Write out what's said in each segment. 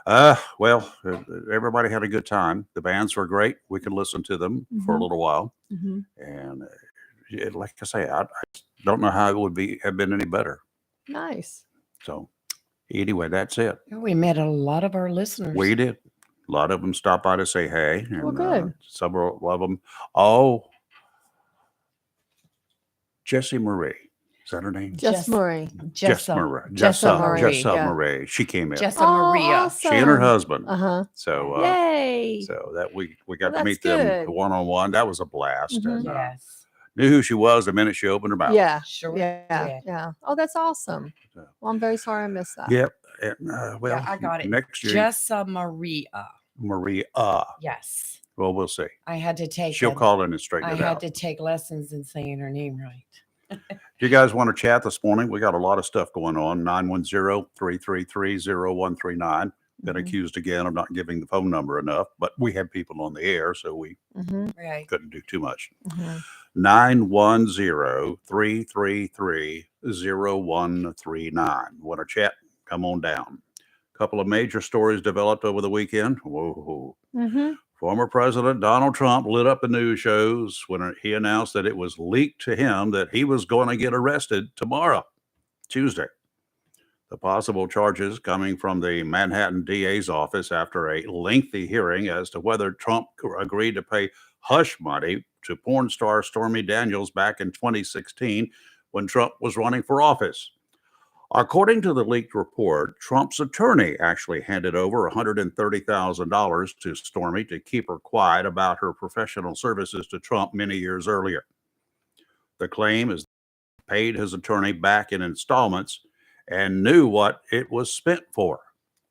Everybody had a good time. The bands were great. We could listen to them for a Mm-hmm. little while, Mm-hmm. and like I say, I don't know how it would be have been any better. Nice. So anyway, that's it. We met a lot of our listeners. We did. A lot of them stopped by to say hey, Well, and good. several of them. Oh, Jessie Marie. Is that her name? Just Marie. Jess Jessa. Marie. Jessa Marie. Jessa Yeah. Marie. She came in. Jessa Oh, Maria. She and her awesome. husband. Uh-huh. So Yay. so that we Well, got to that's meet them good. one on one. That was a blast, Mhm. and Yes. knew who she was the minute she opened her mouth. Yeah. Sure Yeah. did. Yeah. Oh, that's awesome. So, Well, I'm very sorry I missed that. yep. And, Yeah, I got it. next year, Jessa Maria. Maria. Yes. Well, we'll see. I had to take She'll a- call in and straighten I it had out. to take lessons in saying her name right. Do you guys want to chat this morning? We got a lot of stuff going on. 910-333-0139. Been Mhm. accused again of not giving the phone number enough, but we had people on the air, so we Mhm. Right. couldn't do too much. Mhm. 910-333-0139. Want to chat? Come on down. A couple of major stories developed over the weekend. Whoa. Mhm. Former President Donald Trump lit up the news shows when he announced that it was leaked to him that he was going to get arrested tomorrow, Tuesday. The possible charges coming from the Manhattan DA's office after a lengthy hearing as to whether Trump agreed to pay hush money to porn star Stormy Daniels back in 2016 when Trump was running for office. According to the leaked report, Trump's attorney actually handed over $130,000 to Stormy to keep her quiet about her professional services to Trump many years earlier. The claim is he paid his attorney back in installments and knew what it was spent for.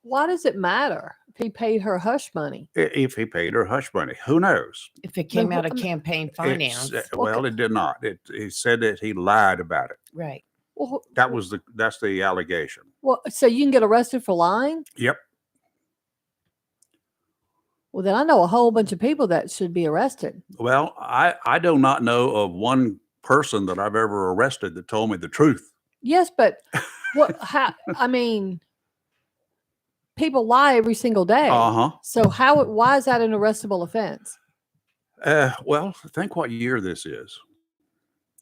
Why does it matter if he paid her hush money? If he paid her hush money, who knows? If it came Then out of wh- campaign finance. Well, it did not. He said that he lied about it. Right. Well, That's the allegation. well, so you can get arrested for lying? Yep. Well, then I know a whole bunch of people that should be arrested. Well, I do not know of one person that I've ever arrested that told me the truth. Yes, but what? How? I mean, people lie every single day. Uh-huh. So how? Why is that an arrestable offense? Well, think what year this is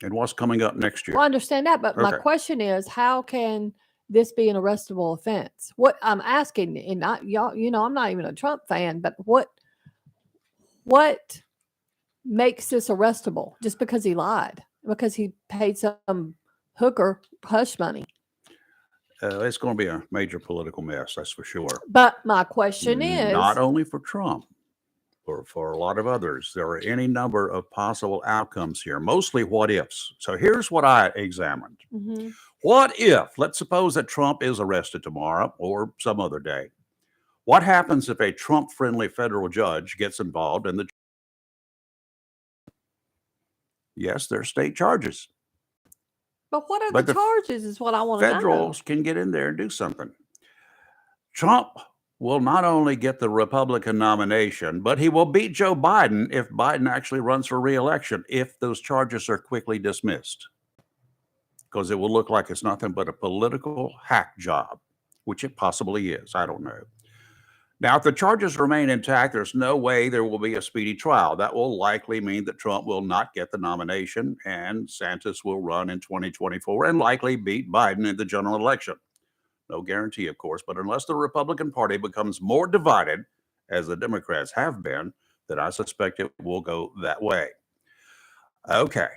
and what's coming up next year. Well, I understand that, but my Okay. question is, how can this be an arrestable offense? What I'm asking, and y'all, I'm not even a Trump fan, but what makes this arrestable? Just because he lied, because he paid some hooker hush money. It's going to be a major political mess, that's for sure. But my question is, Not only for Trump, for a lot of others. There are any number of possible outcomes here, mostly what ifs. So here's what I examined. Mhm. What if, let's suppose that Trump is arrested tomorrow or some other day. What happens if a Trump-friendly federal judge gets involved in the... Yes, there are state charges. But what are But the the charges? Is what I want to know. Federals can get in there and do something. Trump will not only get the Republican nomination, but he will beat Joe Biden if Biden actually runs for re-election, if those charges are quickly dismissed. Because it will look like it's nothing but a political hack job, which it possibly is. I don't know. Now, if the charges remain intact, there's no way there will be a speedy trial. That will likely mean that Trump will not get the nomination and Santos will run in 2024 and likely beat Biden in the general election. No guarantee, of course, but unless the Republican Party becomes more divided, as the Democrats have been, then I suspect it will go that way. Okay.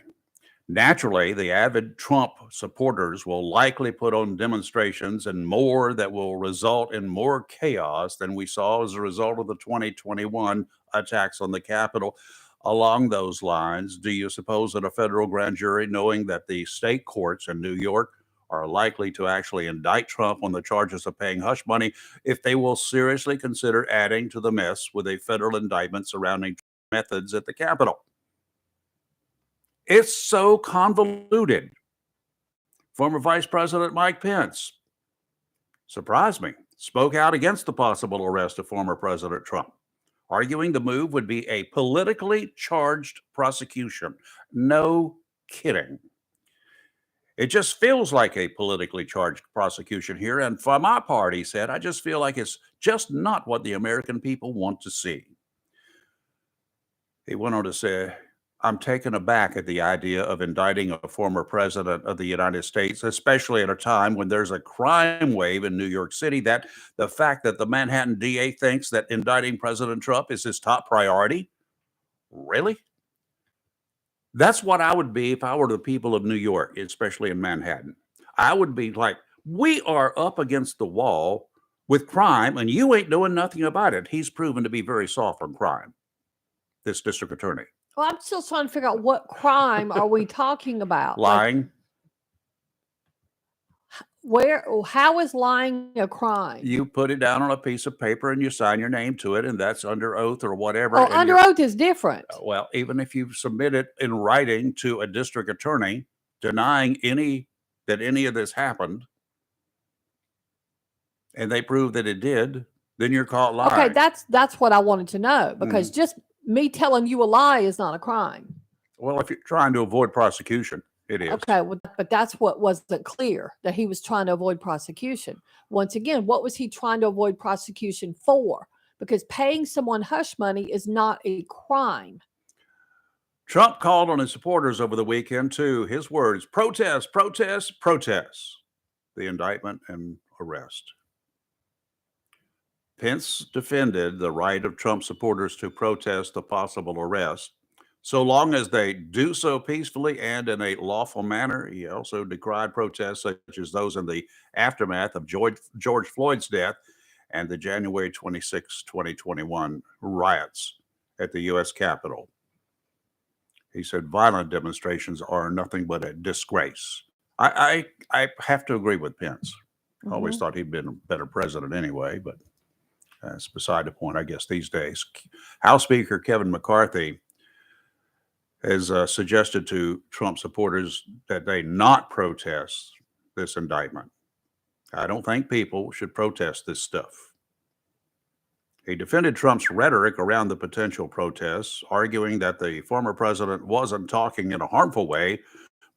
Naturally, the avid Trump supporters will likely put on demonstrations and more that will result in more chaos than we saw as a result of the 2021 attacks on the Capitol. Along those lines, do you suppose that a federal grand jury, knowing that the state courts in New York are likely to actually indict Trump on the charges of paying hush money, if they will seriously consider adding to the mess with a federal indictment surrounding methods at the Capitol? It's so convoluted. Former Vice President Mike Pence surprised me, spoke out against the possible arrest of former President Trump, arguing the move would be a politically charged prosecution. No kidding. It just feels like a politically charged prosecution here. And for my part, he said, I just feel like it's just not what the American people want to see. He went on to say, I'm taken aback at the idea of indicting a former president of the United States, especially at a time when there's a crime wave in New York City, that the fact that the Manhattan DA thinks that indicting President Trump is his top priority. Really? That's what I would be if I were the people of New York, especially in Manhattan. I would be like, we are up against the wall with crime and you ain't doing nothing about it. He's proven to be very soft on crime, this district attorney. Well, I'm still trying to figure out what crime are we talking about? Lying. How is lying a crime? You put it down on a piece of paper and you sign your name to it, and that's under oath or whatever. Oh, and under oath is different. well, even if you submit it in writing to a district attorney denying that any of this happened, and they prove that it did, then you're caught lying. Okay, that's what I wanted to know, because just me telling you a lie is not a crime. Well, if you're trying to avoid prosecution, it is. Okay, well, but that's what wasn't clear, that he was trying to avoid prosecution. Once again, what was he trying to avoid prosecution for? Because paying someone hush money is not a crime. Trump called on his supporters over the weekend to, his words, protest, protest, protest the indictment and arrest. Pence defended the right of Trump supporters to protest the possible arrest, so long as they do so peacefully and in a lawful manner. He also decried protests such as those in the aftermath of George Floyd's death and the January 26, 2021 riots at the U.S. Capitol. He said violent demonstrations are nothing but a disgrace. I have to agree with Pence. I always thought he'd been a better president anyway, but that's beside the point, I guess, these days. House Speaker Kevin McCarthy has suggested to Trump supporters that they not protest this indictment. I don't think people should protest this stuff. He defended Trump's rhetoric around the potential protests, arguing that the former president wasn't talking in a harmful way,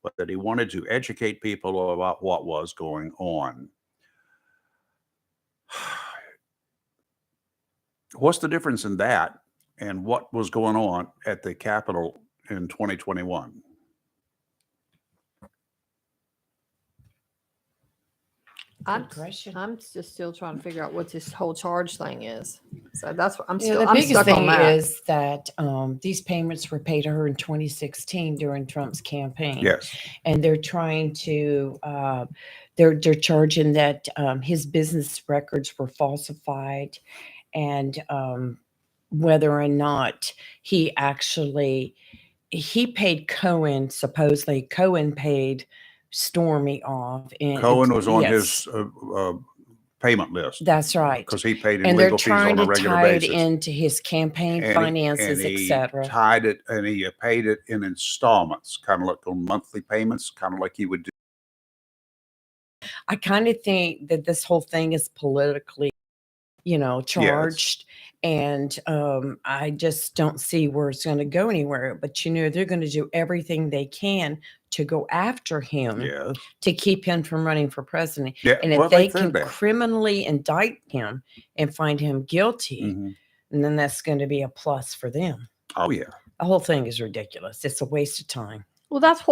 but that he wanted to educate people about what was going on. What's the difference in that and what was going on at the Capitol in 2021? I'm Good question. just still trying to figure out what this whole charge thing is. So that's what I'm Yeah, still. the I'm biggest stuck on thing that. is that these payments were paid to her in 2016 during Trump's campaign. Yes. And they're trying to they're charging that his business records were falsified, and whether or not he paid Cohen. Supposedly Cohen paid Stormy off, and Cohen was on yes, his payment list that's right. because he paid in And they're legal fees trying on a to regular tie it basis. into his campaign finances, and he etc. tied it, and he paid it in installments, kind of like on monthly payments, kind of like you would do. I kind of think that this whole thing is politically, charged. And I just don't see where it's going to go anywhere. But, they're going to do everything they can to go after him Yes. to keep him from running for president. Yeah. And if well, they said can that. criminally indict him and find him guilty, Mhm. and then that's going to be a plus for them. Oh, yeah. The whole thing is ridiculous. It's a waste of time. Well, that's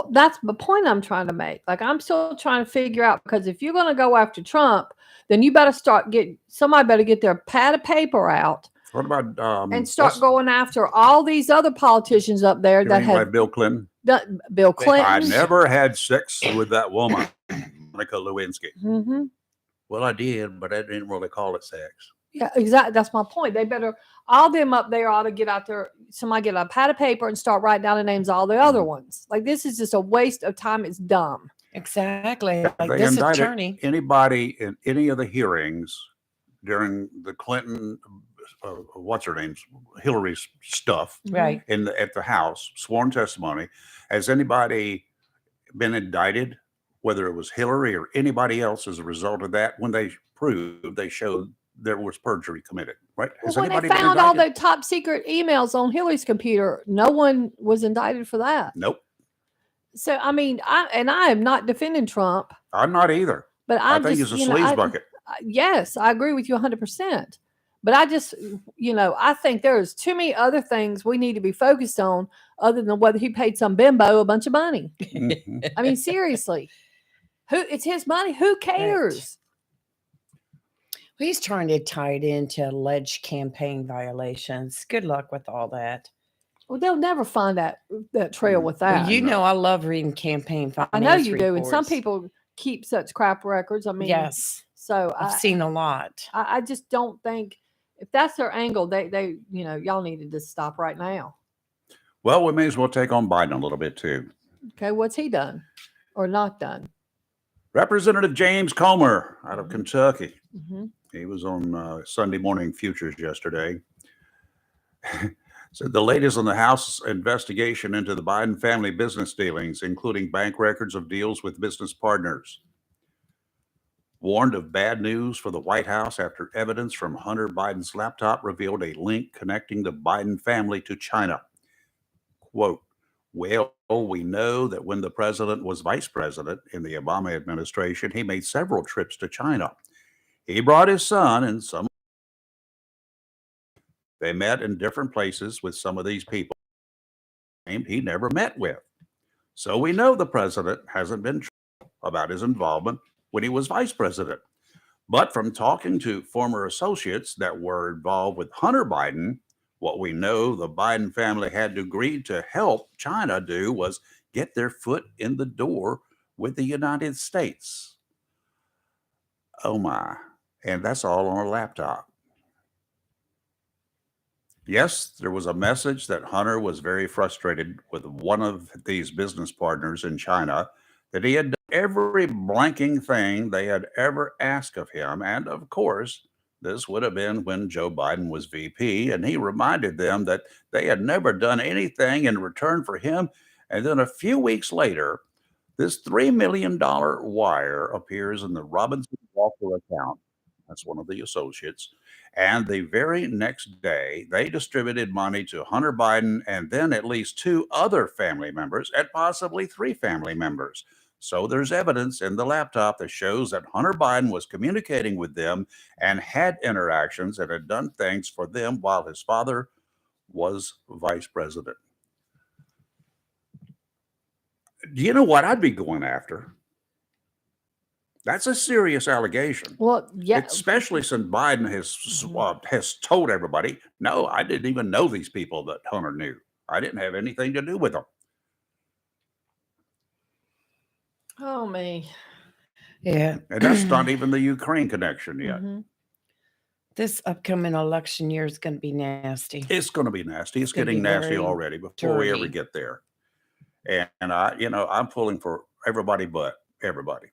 the point I'm trying to make. Like, I'm still trying to figure out, because if you're going to go after Trump, then you better somebody better get their pad of paper out What about and start going after all these other politicians up there that have like Bill Clinton? done, Bill Clinton. I never had sex with that woman, Monica Lewinsky. Mm-hmm. Well, I did, but I didn't really call it sex. Yeah, exactly. That's my point. They better, all them up there ought to get out there. Somebody get a pad of paper and start writing down the names of all the other ones. Like, this is just a waste of time. It's dumb. Exactly. Like They this indicted attorney. anybody in any of the hearings during the Clinton, what's her name's, Hillary's stuff Right. at the House, sworn testimony. Has anybody been indicted, whether it was Hillary or anybody else, as a result of that? When they showed there was perjury committed, right? Has Well, when they anybody been found all indicted? the top secret emails on Hillary's computer, no one was indicted for that. Nope. So I mean, I am not defending Trump, I'm not either. but I I'm think just, he's a sleaze bucket. yes, I agree with you 100%. But I just, I think there's too many other things we need to be focused on other than whether he paid some bimbo a bunch of money. Mhm. I mean, seriously, it's his money. Who cares? He's trying to tie it into alleged campaign violations. Good luck with all that. Well, they'll never find that trail with Well, that. you No. know, I love reading campaign finance I know you do, and some reports. people keep such crap records. I mean, Yes, so I've seen a lot. I just don't think if that's their angle, they y'all need to just stop right now. Well, we may as well take on Biden a little bit too. Okay, what's he done or not done? Representative James Comer out of Mhm. Kentucky. Mm-hmm. He was on Sunday Morning Futures yesterday. Said the latest on the House investigation into the Biden family business dealings, including bank records of deals with business partners. Warned of bad news for the White House after evidence from Hunter Biden's laptop revealed a link connecting the Biden family to China. Quote, well, we know that when the president was vice president in the Obama administration, he made several trips to China. He brought his son and they met in different places with some of these people he never met with. So we know the president hasn't been about his involvement when he was vice president. But from talking to former associates that were involved with Hunter Biden, what we know the Biden family had to agree to help China do was get their foot in the door with the United States. Oh my. And that's all on a laptop. Yes, there was a message that Hunter was very frustrated with one of these business partners in China, that he had done every blanking thing they had ever asked of him. And of course, this would have been when Joe Biden was VP. And he reminded them that they had never done anything in return for him. And then a few weeks later, this $3 million wire appears in the Robinson Walker account. That's one of the associates. And the very next day, they distributed money to Hunter Biden and then at least two other family members and possibly three family members. So there's evidence in the laptop that shows that Hunter Biden was communicating with them and had interactions and had done things for them while his father was vice president. Do you know what I'd be going after? That's a serious allegation. Well, yeah, Especially since Biden has told everybody, no, I didn't even know these people that Hunter knew. I didn't have anything to do with them. oh me. Yeah. And that's not even the Ukraine connection yet. Mhm. This upcoming election year is going to be nasty. It's going to be nasty. It's gonna getting be nasty very already before we ever dirty. get there. And I'm pulling for everybody but everybody.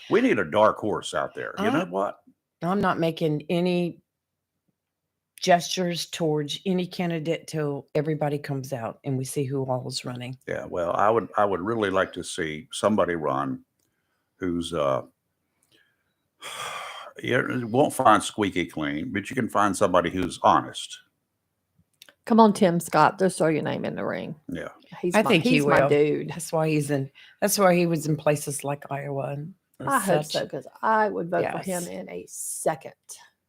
We need a dark horse out there. You know what? I'm not making any gestures towards any candidate till everybody comes out and we see who all is running. Yeah, well, I would really like to see somebody run who's you won't find squeaky clean, but you can find somebody who's honest. Come on, Tim Scott. Just throw your name in the ring. Yeah. I think he he's my will. dude. That's why he was in places like Iowa. And I hope such. so, because I would vote for him Yes. in a second.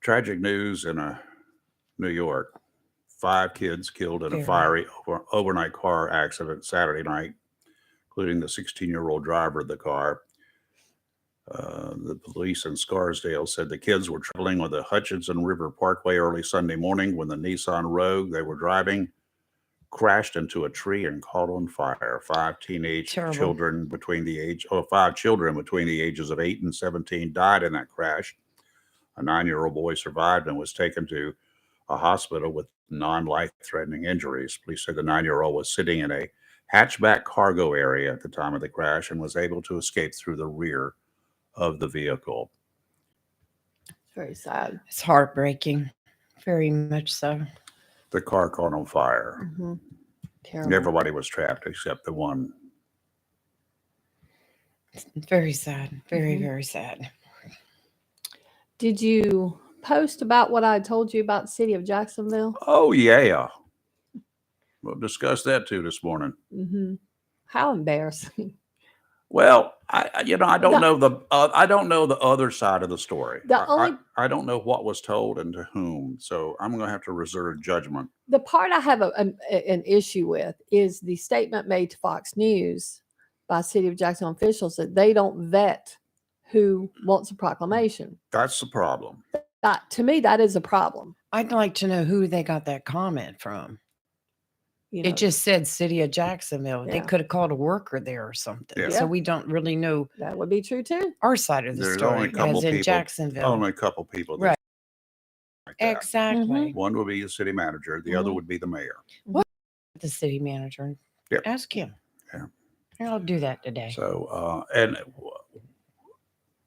Tragic news in New York. 5 kids killed in a Very. fiery overnight car accident Saturday night, including the 16-year-old driver of the car. The police in Scarsdale said the kids were traveling on the Hutchinson River Parkway early Sunday morning when the Nissan Rogue they were driving crashed into a tree and caught on fire. 5 children between the ages of 8 and 17 died in that crash. A 9-year-old boy survived and was taken to a hospital with non-life-threatening injuries. Police said the 9-year-old was sitting in a hatchback cargo area at the time of the crash and was able to escape through the rear of the vehicle. It's very sad. It's heartbreaking. Very much so. The car caught on fire. Mhm. Terrible. Everybody was trapped except the one. Very sad. Very, Mhm. very sad. Did you post about what I told you about the city of Jacksonville? Oh, yeah. We'll discuss that too this morning. Mm-hmm. How embarrassing. Well, I don't The- know I don't know the other side of the story. The only I don't know what was told and to whom, so I'm going to have to reserve judgment. the part I have an issue with is the statement made to Fox News by City of Jacksonville officials that they don't vet who wants a proclamation. That's the problem. That, to me, that is a problem. I'd like to know who they got that comment from. You know, It just said City of Jacksonville. They Yeah. could have called a worker there or something. Yeah. So we don't really know that would be true too. our side of the There's only a story, couple as in people. Jacksonville. Only a couple people. Right. Like that. Exactly. One would be the city manager. The other would be the mayor. The city manager. Yep. Ask him. Yeah. And I'll do that today. So,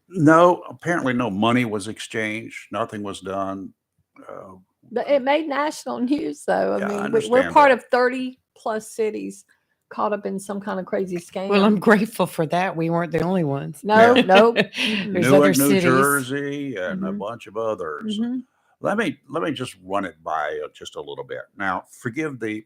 no, apparently no money was exchanged. Nothing was done. But it made national news, though. Yeah, I I mean, we're understand part that. of 30 plus cities caught up in some kind of crazy scam. Well, I'm grateful for that. We weren't the only ones. no, Yeah. no. There's Newark, other New cities. Jersey, and a Mhm. bunch of others. Mhm. Let me just run it by just a little bit. Now, forgive the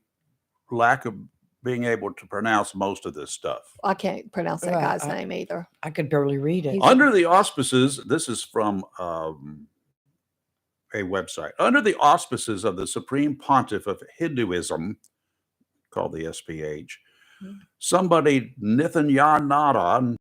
lack of being able to pronounce most of this stuff. I can't pronounce that Well, guy's I- name either. I could barely read it. He's- Under the auspices, this is from a website. Under the auspices of the Supreme Pontiff of Hinduism, called the SPH, somebody Nithyanandan,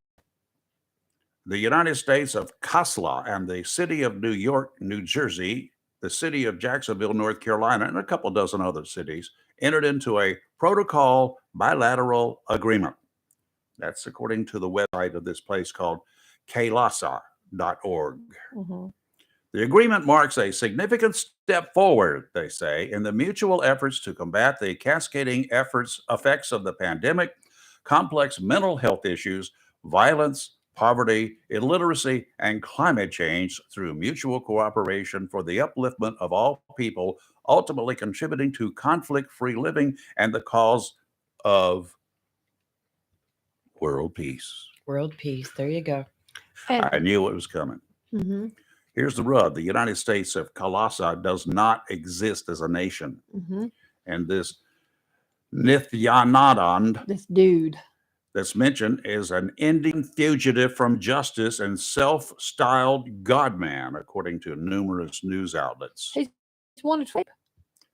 the United States of Kasla, and the city of New York, New Jersey, the city of Jacksonville, North Carolina, and a couple dozen other cities entered into a protocol bilateral agreement. That's according to the website of this place called kailasa.org. Mhm. The agreement marks a significant step forward, they say, in the mutual efforts to combat the cascading effects of the pandemic, complex mental health issues, violence, poverty, illiteracy, and climate change through mutual cooperation for the upliftment of all people, ultimately contributing to conflict-free living and the cause of world peace. World peace. There you go. And, I knew it was coming. mhm, Here's the rub. The United States of Kailasa does not exist as a nation. mhm. And this Nithyanandan This dude. that's mentioned is an Indian fugitive from justice and self-styled godman, according to numerous news outlets. He's wanted for rape,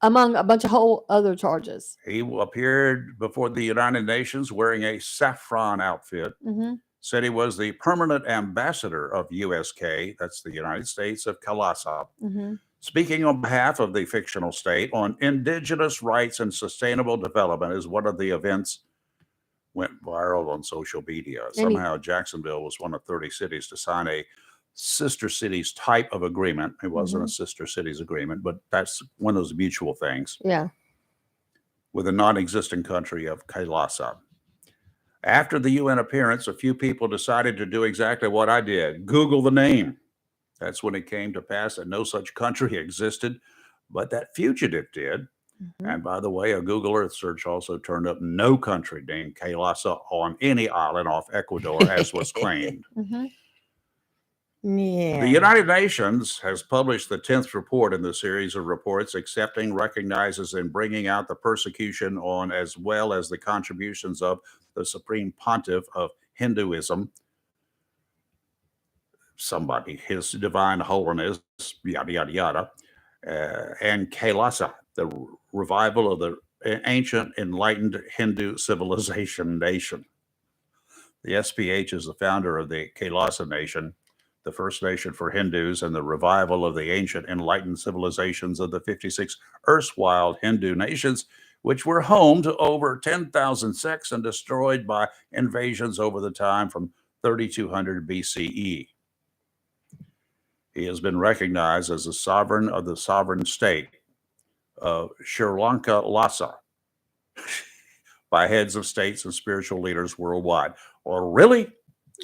among a bunch of whole other charges. He appeared before the United Nations wearing a saffron outfit, Mhm. said he was the permanent ambassador of USK, that's the United States of Kailasa, Mhm. speaking on behalf of the fictional state on indigenous rights and sustainable development as one of the events went viral on social media. And he- Somehow Jacksonville was one of 30 cities to sign a sister cities type of agreement. It wasn't a sister cities agreement, but that's one of those mutual things Yeah. with a non-existent country of Kailasa. After the UN appearance, a few people decided to do exactly what I did, Google the name. That's when it came to pass that no such country existed, but that fugitive did. Mhm. And by the way, a Google Earth search also turned up no country named Kailasa on any island off Ecuador, as was claimed. Mhm. Yeah. The United Nations has published the 10th report in the series of reports accepting, recognizes, and bringing out the persecution on, as well as the contributions of the Supreme Pontiff of Hinduism, somebody, His Divine Holiness, yada, yada, yada, and Kailasa, the revival of the ancient enlightened Hindu civilization nation. The SPH is the founder of the Kailasa Nation, the first nation for Hindus, and the revival of the ancient enlightened civilizations of the 56 erstwhile Hindu nations, which were home to over 10,000 sects and destroyed by invasions over the time from 3200 BCE. He has been recognized as the sovereign of the sovereign state of Sri Lanka Lhasa by heads of states and spiritual leaders worldwide. Or really?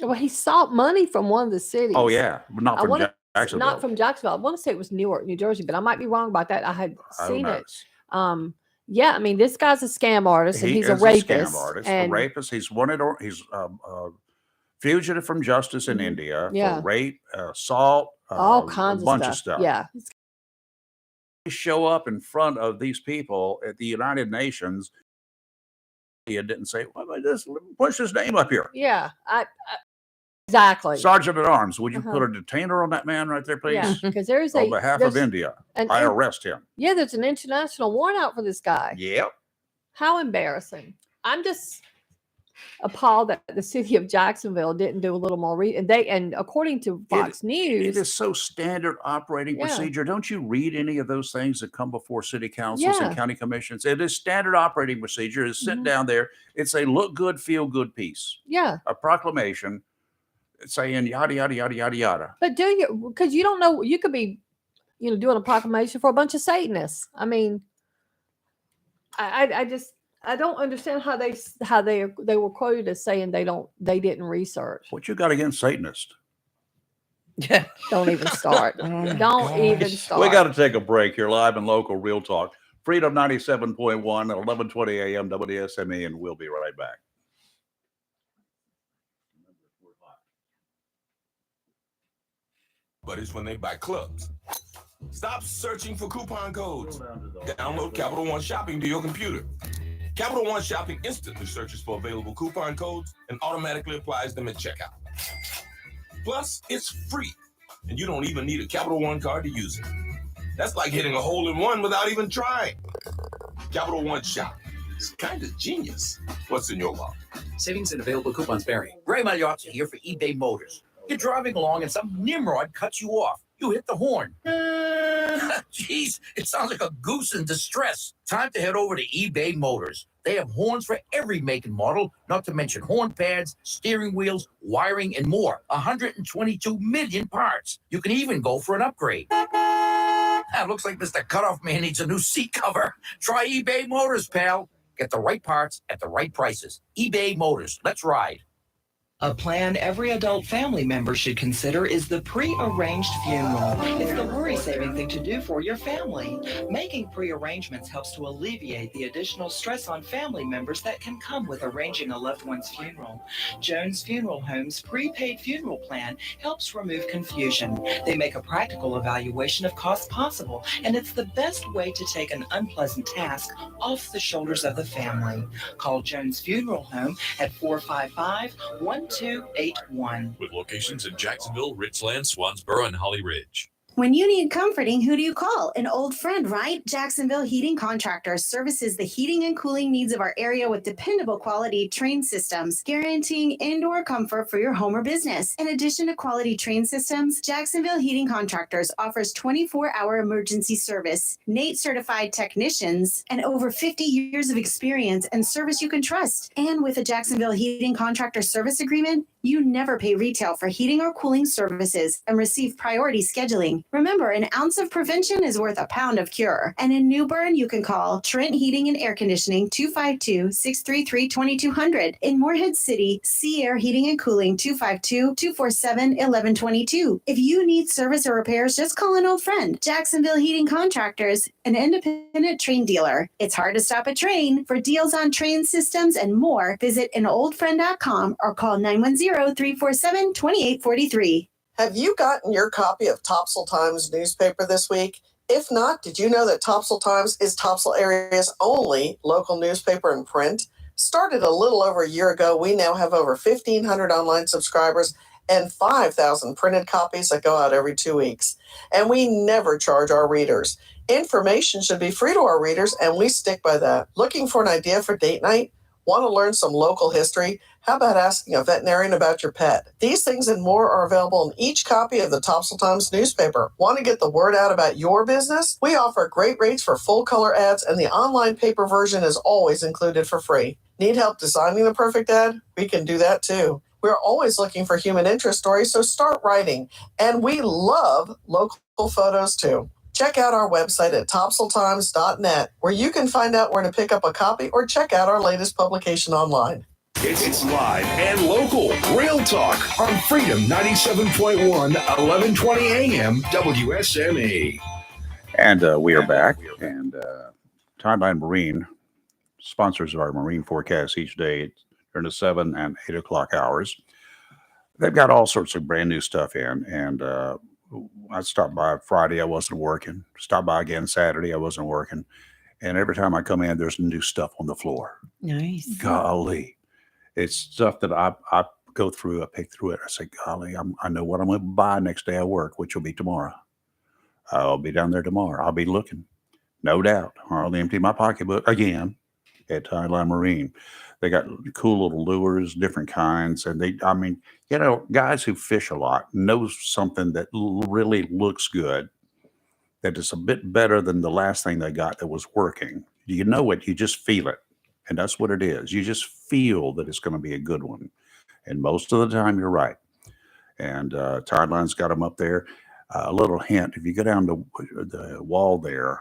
Well, he sought money from one of the cities. Oh yeah, but not I from wanna- Jacksonville. Not from Jacksonville. I want to say it was Newark, New Jersey, but I might be wrong about that. I had Who seen it. knows? Yeah, I mean, this guy's a scam artist and He he's a is rapist. scam artist, and a rapist. He's wanted, or he's fugitive from justice in Mhm. India Yeah. for rape, assault, all kinds a bunch of of stuff. Yeah. Show up in front of these people at the United Nations didn't say, well, just push his name up here. Yeah, exactly. Sergeant at Arms, would you Uh-huh. put a detainer on that man right there, please? Yeah, because there's On behalf of India, I arrest him. Yeah, there's an international warrant out for this guy. Yep. How embarrassing. I'm just appalled that the city of Jacksonville didn't do a little more and according to Fox News, it is so standard operating procedure. Don't you read any of those things that come before city councils and county commissions? It is standard operating procedure. Is sit down there. It's a look good, feel good piece. Yeah. A proclamation saying yada yada yada yada yada. But do you? Because you don't know. You could be, doing a proclamation for a bunch of Satanists. I mean, I don't understand how they were quoted as saying they didn't research. What you got against Satanists? Yeah. Don't even start. Don't even start. We got to take a break here, live and local, real talk. Freedom 97.1 at 11:20 a.m. WSME, and we'll be right back. But it's when they buy clubs. Stop searching for coupon codes. Download Capital One Shopping to your computer. Capital One Shopping instantly searches for available coupon codes and automatically applies them at checkout. Plus, it's free, and you don't even need a Capital One card to use it. That's like hitting a hole in one without even trying. Capital One Shopping is kind of genius. What's in your wallet? Savings and available coupons vary. Gray Mariotti here for eBay Motors. You're driving along and some nimrod cuts you off. You hit the horn. Jeez, it sounds like a goose in distress. Time to head over to eBay Motors. They have horns for every make and model, not to mention horn pads, steering wheels, wiring, and more. 122 million parts. You can even go for an upgrade. Looks like Mr. Cutoff Man needs a new seat cover. Try eBay Motors, pal. Get the right parts at the right prices. eBay Motors. Let's ride. A plan every adult family member should consider is the pre-arranged funeral. It's the worry-saving thing to do for your family. Making pre-arrangements helps to alleviate the additional stress on family members that can come with arranging a loved one's funeral. Jones Funeral Home's prepaid funeral plan helps remove confusion. They make a practical evaluation of costs possible, and it's the best way to take an unpleasant task off the shoulders of the family. Call Jones Funeral Home at 455-1281. With locations in Jacksonville, Richland, Swansboro, and Holly Ridge. When you need comforting, who do you call? An old friend, right? Jacksonville Heating Contractors services the heating and cooling needs of our area with dependable quality train systems, guaranteeing indoor comfort for your home or business. In addition to quality train systems, Jacksonville Heating Contractors offers 24-hour emergency service, NATE certified technicians, and over 50 years of experience and service you can trust. And with a Jacksonville Heating Contractor service agreement, you never pay retail for heating or cooling services and receive priority scheduling. Remember, an ounce of prevention is worth a pound of cure. And in New Bern, you can call Trent Heating and Air Conditioning 252-633-2200. In Morehead City, Sea Air Heating and Cooling 252-247-1122. If you need service or repairs, just call an old friend. Jacksonville Heating Contractors, an independent train dealer. It's hard to stop a train. For deals on train systems and more, visit anoldfriend.com or call 910-347-2843. Have you gotten your copy of Topsail Times newspaper this week? If not, did you know that Topsail Times is Topsail area's only local newspaper in print? Started a little over a year ago, we now have over 1,500 online subscribers and 5,000 printed copies that go out every 2 weeks. And we never charge our readers. Information should be free to our readers, and we stick by that. Looking for an idea for date night? Want to learn some local history? How about asking a veterinarian about your pet? These things and more are available in each copy of the Topsail Times newspaper. Want to get the word out about your business? We offer great rates for full-color ads, and the online paper version is always included for free. Need help designing the perfect ad? We can do that too. We're always looking for human interest stories, so start writing. And we love local photos too. Check out our website at topsailtimes.net, where you can find out where to pick up a copy or check out our latest publication online. It's live and local, real talk on Freedom 97.1, 1120 AM, WSME. And we are back. And Timeline Marine sponsors our marine forecast each day during the 7 and 8 o'clock hours. They've got all sorts of brand new stuff in. And I stopped by Friday, I wasn't working. Stopped by again Saturday, I wasn't working. And every time I come in, there's new stuff on the floor. Nice. Golly. It's stuff that I go through, I pick through it. I say, golly, I know what I'm going to buy next day at work, which will be tomorrow. I'll be down there tomorrow. I'll be looking, no doubt. I'll empty my pocketbook again at Tideline Marine. They got cool little lures, different kinds. And guys who fish a lot know something that really looks good, that is a bit better than the last thing they got that was working. You know it, you just feel it. And that's what it is. You just feel that it's going to be a good one. And most of the time, you're right. And Tideline's got them up there. A little hint, if you go down to the wall there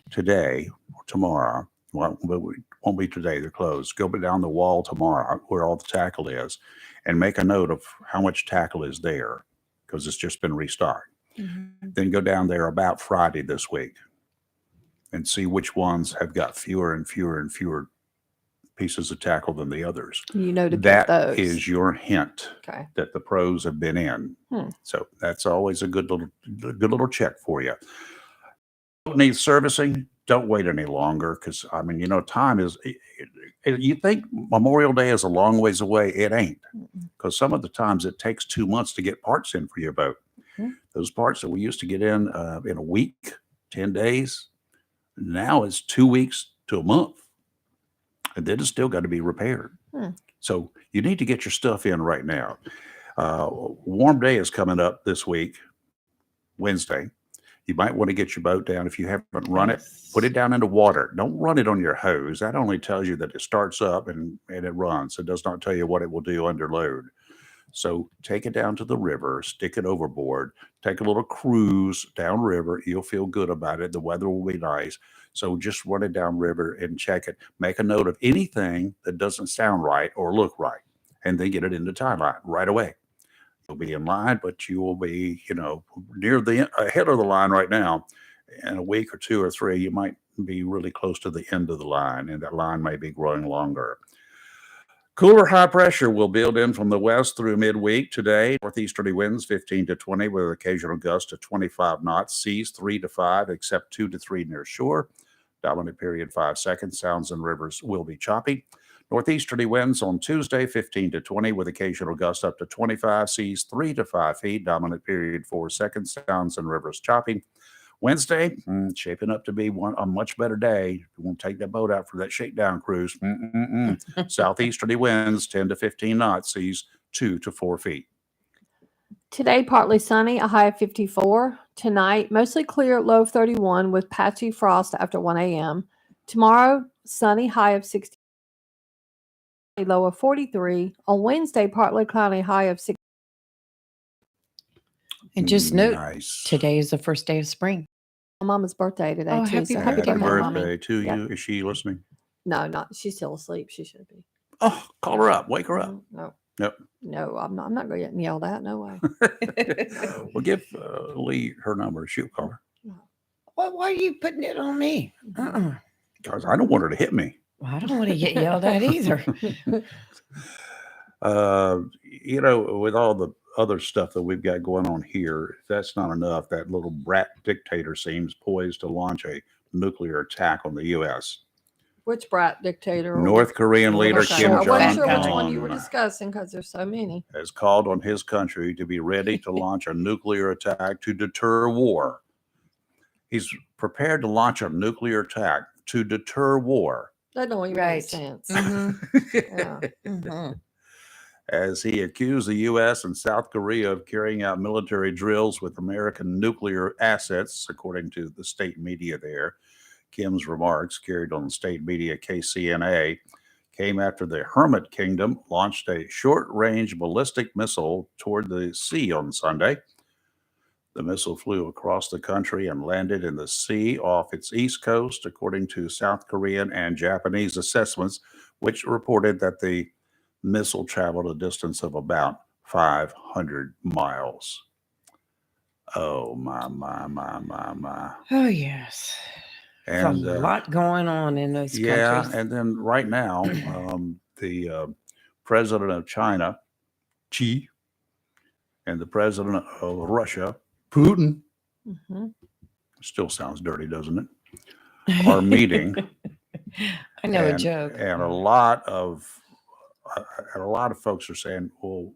today or tomorrow, well, it won't be today, they're closed. Go down the wall tomorrow where all the tackle is and make a note of how much tackle is there because it's just been restocked. Mm-hmm. Then go down there about Friday this week and see which ones have got fewer and fewer and fewer pieces of tackle than the others. You know to get those. That is your hint that the pros have been in. So that's always a good little check for you. Don't need servicing. Don't wait any longer because time is. You think Memorial Day is a long ways away? It ain't, because some of the times it takes 2 months to get parts in for your boat. Those parts that we used to get in a week, 10 days, now it's 2 weeks to a month. And then it's still got to be repaired. So you need to get your stuff in right now. Warm day is coming up this week, Wednesday. You might want to get your boat down. If you haven't run it, put it down into water. Don't run it on your hose. That only tells you that it starts up and it runs. It does not tell you what it will do under load. So take it down to the river, stick it overboard, take a little cruise downriver. You'll feel good about it. The weather will be nice. So just run it downriver and check it. Make a note of anything that doesn't sound right or look right, and then get it into Tideline right away. You'll be in line, but you will be, near the ahead of the line right now. In a week or 2 or 3, you might be really close to the end of the line, and that line may be growing longer. Cooler high pressure will build in from the west through midweek today. Northeasterly winds 15 to 20 with occasional gusts to 25 knots. Seas 3 to 5, except 2 to 3 near shore. Dominant period 5 seconds. Sounds and rivers will be choppy. Northeasterly winds on Tuesday 15 to 20 with occasional gusts up to 25. Seas 3 to 5 feet. Dominant period 4 seconds. Sounds and rivers choppy. Wednesday, shaping up to be a much better day. You won't take that boat out for that shakedown cruise. Southeasterly winds 10 to 15 knots, seas 2 to 4 feet. Today, partly sunny, a high of 54. Tonight, mostly clear, low of 31 with patchy frost after 1 a.m. Tomorrow, sunny, high of 60, low of 43. On Wednesday, partly cloudy, high of 60. And just note, today is the first day of spring. Mama's birthday today, too. Happy So birthday, happy birthday to you. Yeah. Is she listening? No, not. She's still asleep. She should be. Oh, call her up. Wake her up. No. Nope. No, I'm not going to get yelled at. No way. Well, give Lee her number. She'll call her. Well, why are you putting it on me? Because I don't want her to hit me. Well, I don't want to get yelled at either. With all the other stuff that we've got going on here, if that's not enough, that little brat dictator seems poised to launch a nuclear attack on the U.S. Which brat dictator? North Korean leader Kim I wasn't sure which Jong-un one you were discussing because there's so many. has called on his country to be ready to launch a nuclear attack to deter war. He's prepared to launch a nuclear attack to deter war. That don't even make sense. As he accused the U.S. and South Korea of carrying out military drills with American nuclear assets, according to the state media there. Kim's remarks, carried on the state media KCNA, came after the Hermit Kingdom launched a short-range ballistic missile toward the sea on Sunday. The missile flew across the country and landed in the sea off its east coast, according to South Korean and Japanese assessments, which reported that the missile traveled a distance of about 500 miles. Oh, my. Oh, yes. And there's a lot going on in those countries. Yeah, and then right now, the president of China, Xi, and the president of Russia, Putin, still sounds dirty, doesn't it? are meeting, I know a and joke. a lot of folks are saying, "Well,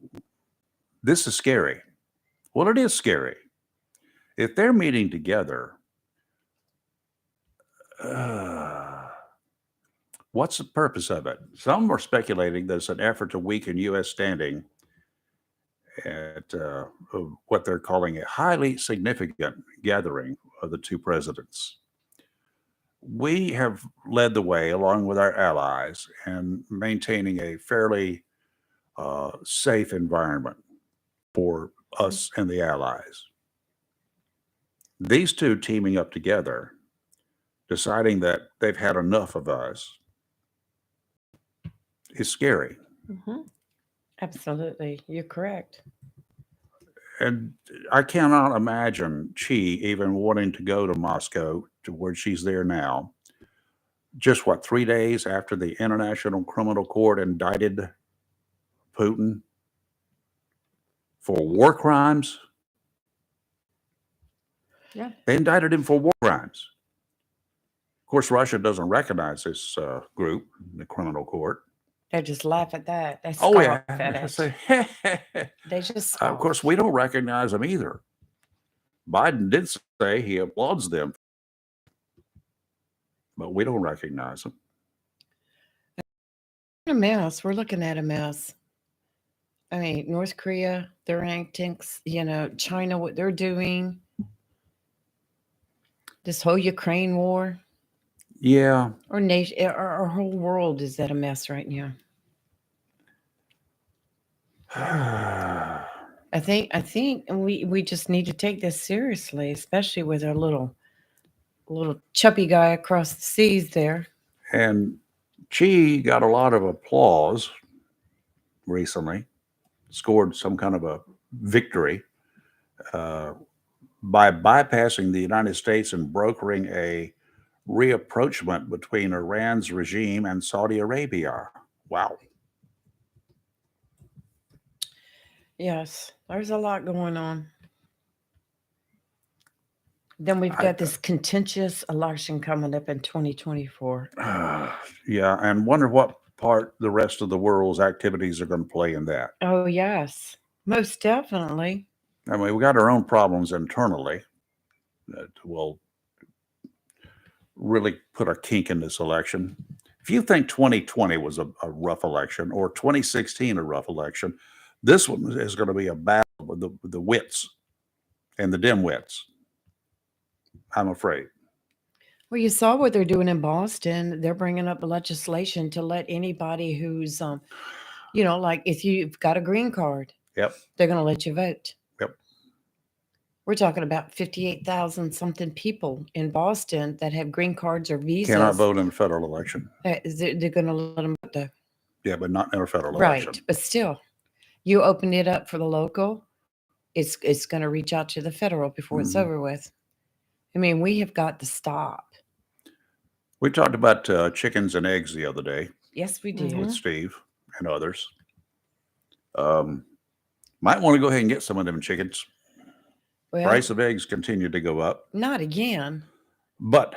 this is scary." Well, it is scary. If they're meeting together, what's the purpose of it? Some are speculating that it's an effort to weaken U.S. standing at what they're calling a highly significant gathering of the two presidents. We have led the way, along with our allies, in maintaining a fairly safe environment for us and the allies. These two teaming up together, deciding that they've had enough of us, is scary. Mm-hmm. Absolutely. You're correct. And I cannot imagine Chi even wanting to go to Moscow, to where she's there now. Just 3 days after the International Criminal Court indicted Putin for war crimes. Yeah. They indicted him for war crimes. Of course, Russia doesn't recognize this group, the criminal court. They just laugh at that. They Oh, scoff yeah. at They it. say, They just of scoff. course, we don't recognize them either. Biden did say he applauds them, but we don't recognize them. A mess. We're looking at a mess. I mean, North Korea, their antics, China, what they're doing. This whole Ukraine war. Yeah. Our nation, our whole world is at a mess right now. I think we just need to take this seriously, especially with our little chubby guy across the seas there. And Chi got a lot of applause recently, scored some kind of a victory by bypassing the United States and brokering a reapproachment between Iran's regime and Saudi Arabia. Wow. Yes, there's a lot going on. Then we've got this contentious election coming up in 2024. Yeah, and wonder what part the rest of the world's activities are going to play in that. Oh, yes, most definitely. I mean, we got our own problems internally that will really put a kink in this election. If you think 2020 was a rough election, or 2016 a rough election, this one is going to be a battle with the wits and the dimwits, I'm afraid. Well, you saw what they're doing in Boston. They're bringing up legislation to let anybody who's, like if you've got a green card, Yep. they're going to let you vote. Yep. We're talking about 58,000 something people in Boston that have green cards or visas. Cannot vote in a federal election. They're going to let them vote, though. Yeah, but not in a federal Right, election. but still, you open it up for the local, it's going to reach out to the federal before it's over with. I mean, we have got to stop. We talked about chickens and eggs the other day. Yes, we did. With Steve and others. Might want to go ahead and get some of them chickens. Well, Price of eggs continue to go up. not again. But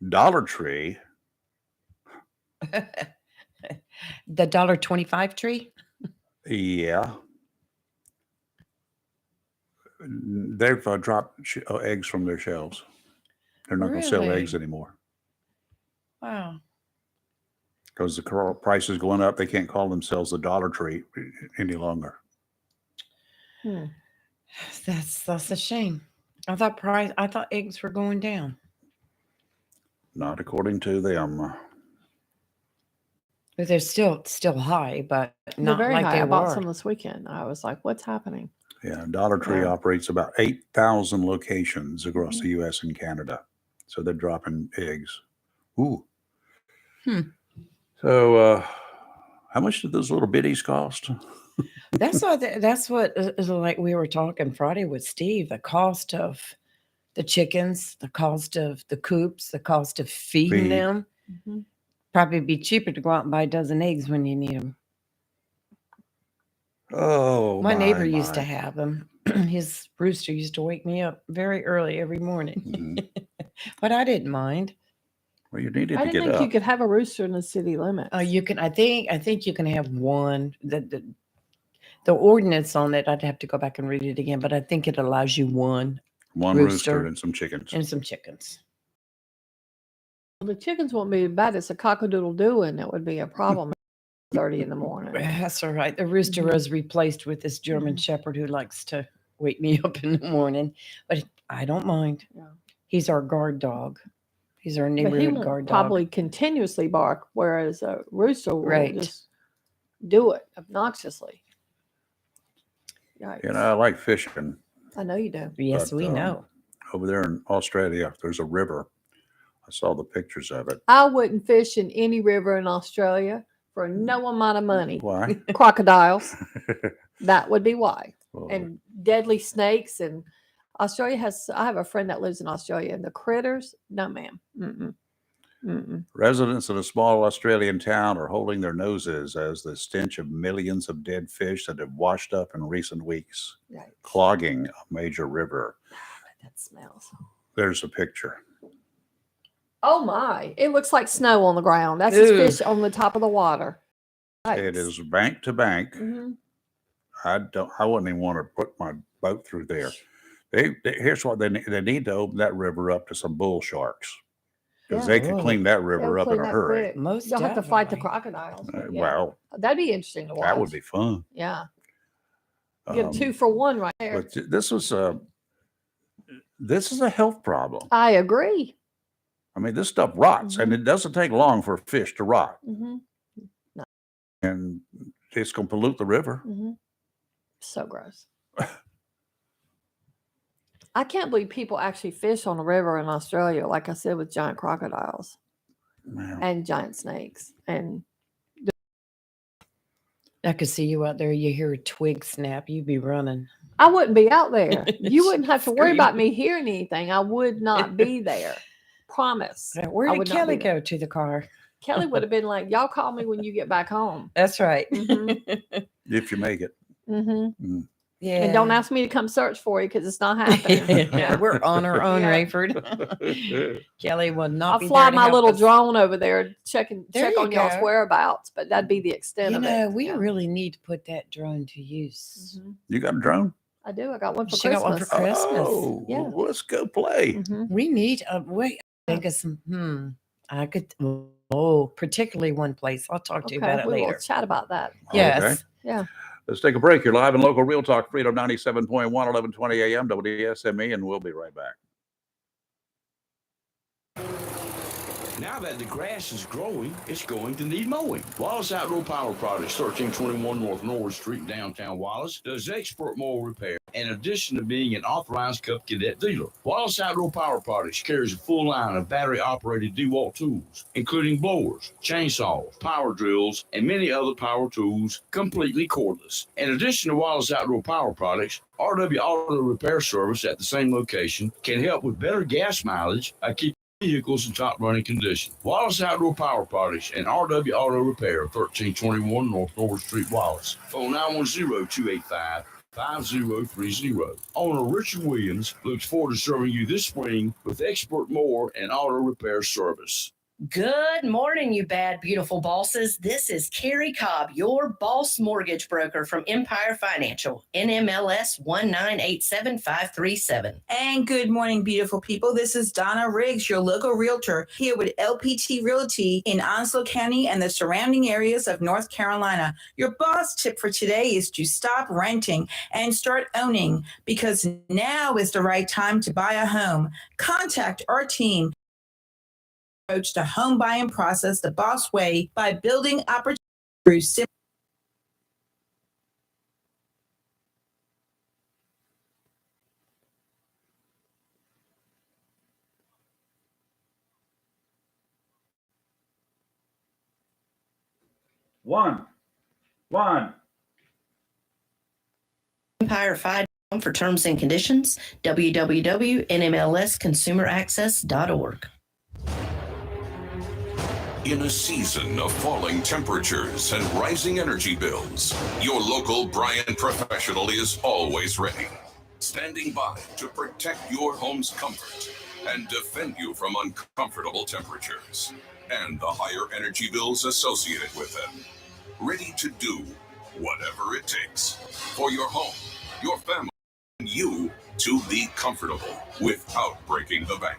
Dollar Tree. The $1.25 tree? Yeah. They've dropped eggs from their shelves. They're not going to sell Really? eggs anymore. Wow. Because the price is going up. They can't call themselves the Dollar Tree any longer. That's a shame. I thought eggs were going down. Not according to them. But they're still high, but They're not very like high. they I bought were. some this weekend. I was like, what's happening? Yeah, Dollar Tree operates about 8,000 locations across the U.S. and Canada. So they're dropping eggs. Ooh. So how much did those little bitties cost? That's what like we were talking Friday with Steve. The cost of the chickens, the cost of the coops, the cost of feeding them. Probably be cheaper to go out and buy a dozen eggs when you need them. Oh, my neighbor used to have them. His rooster used to wake me up very early every morning, but I didn't mind. Well, you needed I to didn't get think you up. could have a rooster in the city limits. You can. I think you can have one. The ordinance on it, I'd have to go back and read it again, but I think it allows you one Rooster and some chickens. and some chickens. The chickens won't be bad. It's a cock-a-doodle-doo, and it would be a problem at 30 in the morning. That's all right. The rooster was replaced with this German Shepherd who likes to wake me up in the morning, but I don't mind. Yeah. He's our guard dog. He's our But he neighborhood won't guard dog. probably continuously bark, whereas a rooster will Right. just do it obnoxiously. Yikes. You know, I like fishing. I know you do. Yes, but, we know. Over there in Australia, there's a river. I saw the pictures of it. I wouldn't fish in any river in Australia for no amount of money. Why? Crocodiles. That would be why. Well, And deadly snakes. And Australia has, I have a friend that lives in Australia, and the critters, no, ma'am. Mm-mm. Mm-mm. residents of a small Australian town are holding their noses as the stench of millions of dead fish that have washed up in recent weeks, Yikes. clogging a major river. That smells. There's a picture. Oh my. It looks like snow on the ground. That's Ew. just fish on the top of the water. It is bank to bank. Hmm. I wouldn't even want to put my boat through there. Here's what they need to open that river up to some bull sharks, because Yeah. they can clean that river up in a hurry. Most You'll have to fight the definitely. crocodiles. but yeah. Well, That'd be interesting to watch. that would be fun. Yeah. Get a Um, 2 for 1 right there. But this is a health problem. I agree. I mean, this stuff rots, and it doesn't take long for a fish to rot, Hmm. and it's going to pollute the river. Hmm. So gross. I can't believe people actually fish on a river in Australia, like I said, with giant crocodiles Wow. and giant snakes. And I could see you out there. You hear a twig snap, you'd be running. I wouldn't be out there. You wouldn't have to worry Scream. about me hearing anything. I would not be there. Promise. Where I did would not Kelly be there. go to the car? Kelly would have been like, "Y'all call me when you get back home." That's right. Mhm. If you make it. Mm-hmm. Yeah. And don't ask me to come search for you because it's not happening. Yeah, we're on our own, Yeah. Rayford. Kelly will not I'll be fly there to my help little us. drone over there, There check you on y'all's go. whereabouts, but that'd be the extent You of know, it. we Yeah. really need to put that drone to use. Mhm. You got a drone? I do. I got one for She Christmas. got one for Christmas. Oh, Yeah. well, let's go play. Mhm. We need wait. Think of some. I could. Oh, particularly one place. I'll talk to you about it we will later. chat about that. Yes. Yeah. Let's take a break. You're live in local Real Talk Freedom 97.1, 1120 a.m. WSME, and we'll be right back. Now that the grass is growing, it's going to need mowing. Wallace Outdoor Power Products, 1321 North Norwood Street, downtown Wallace, does expert mower repair in addition to being an authorized Cup Cadet dealer. Wallace Outdoor Power Products carries a full line of battery-operated DeWalt tools, including blowers, chainsaws, power drills, and many other power tools, completely cordless. In addition to Wallace Outdoor Power Products, RW Auto Repair Service at the same location can help with better gas mileage by keeping vehicles in top running condition. Wallace Outdoor Power Products and RW Auto Repair, 1321 North Norwood Street, Wallace. Phone 910-285-5030. Owner Richard Williams looks forward to serving you this spring with expert mower and auto repair service. Good morning, you bad, beautiful bosses. This is Carrie Cobb, your boss mortgage broker from Empire Financial, NMLS 1987537. And good morning, beautiful people. This is Donna Riggs, your local realtor, here with LPT Realty in Onslow County and the surrounding areas of North Carolina. Your boss tip for today is to stop renting and start owning, because now is the right time to buy a home. Contact our team. Approach the home buying process the boss way by building opportunities through simple. One. Empire Fi for terms and conditions, www.nmlsconsumeraccess.org. In a season of falling temperatures and rising energy bills, your local Bryant professional is always ready, standing by to protect your home's comfort. and defend you from uncomfortable temperatures and the higher energy bills associated with them. Ready to do whatever it takes for your home, your family, and you to be comfortable without breaking the bank.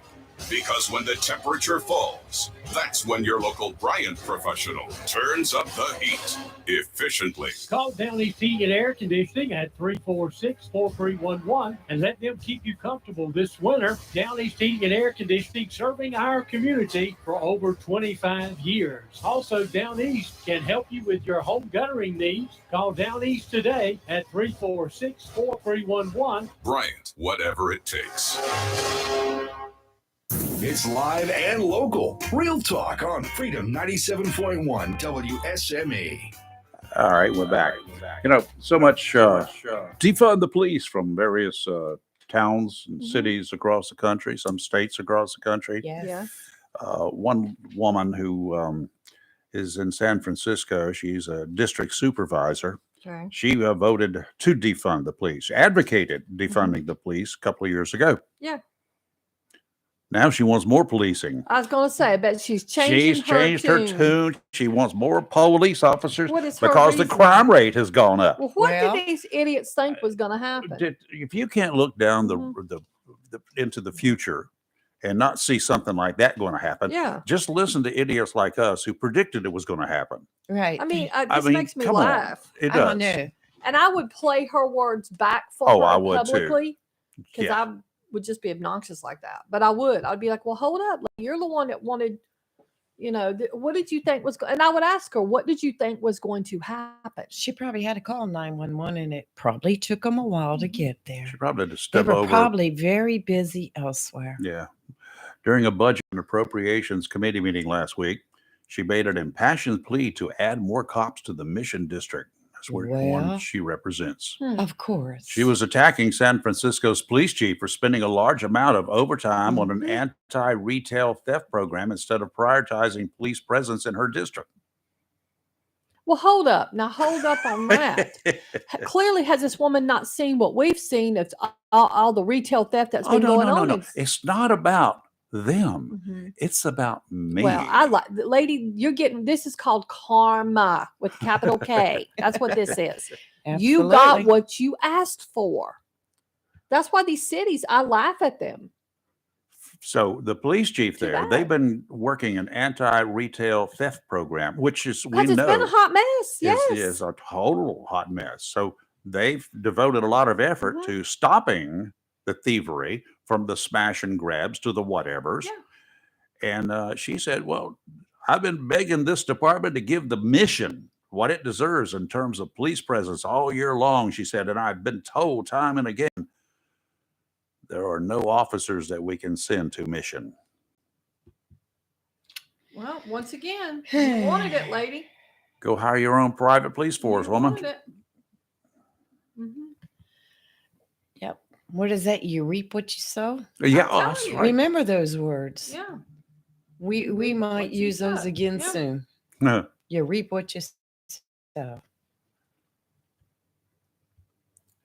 Because when the temperature falls, that's when your local Bryant professional turns up the heat efficiently. Call Down East Heating and Air Conditioning at 346-4311 and let them keep you comfortable this winter. Down East Heating and Air Conditioning, serving our community for over 25 years. Also, Down East can help you with your home guttering needs. Call Down East today at 346-4311. Bryant, whatever it takes. It's live and local. Real talk on Freedom 97.1 WSME. All right, we're back. You know, so much defund the police from various towns and cities across the country, some states across the country. Yes. One woman who is in San Francisco, she's a district supervisor. Okay. She voted to defund the police, advocated defunding the police a couple of years ago. Yeah. Now she wants more policing. I was going to say, I bet she's changed She's changed her tune. She wants more police officers What is her because the reason? crime rate has gone up. Well, what did these idiots think was going to happen? If you can't look down the into the future and not see something like that going to happen, Yeah. just listen to idiots like us who predicted it was going to happen. Right. I mean, this makes me come on. laugh. It I does. know. And I would play her words back for Oh, her I would too. publicly because Yeah. I would just be obnoxious like that. But I would. I'd be like, well, hold up. Like, you're the one that wanted, what did you think was going? And I would ask her, what did you think was going to happen? She probably had to call 911, and it probably took them a while to get there. She probably had to They step were over. probably very busy elsewhere. Yeah. During a budget and appropriations committee meeting last week, she made an impassioned plea to add more cops to the Mission District. That's where the one Well, she represents. Of course. She was attacking San Francisco's police chief for spending a large amount of overtime on an anti-retail theft program instead of prioritizing police presence in her district. Well, hold up. Now, hold up on that. Clearly, has this woman not seen what we've seen of all the retail theft that's been going on? No. It's not about them. It's about me. Well, I like, lady, you're getting, this is called karma with a capital K. That's what this is. You got Absolutely. what you asked for. That's why these cities, I laugh at them. So the police chief there, they've been working an anti-retail theft program, which is, we Because it's know, been a hot mess. Yes. is a total hot mess. So they've devoted a lot of effort to stopping the thievery, from the smash and grabs to the whatevers. And she said, well, I've been begging this department to give the mission what it deserves in terms of police presence all year long, she said, and I've been told time and again, there are no officers that we can send to mission. Well, once again, you wanted it, lady. Go hire your own private police force, woman. Wanted it. Yep. What is that? You reap what you sow? Yeah, that's right. Remember those words. Yeah. We might use those again soon. You reap what you sow.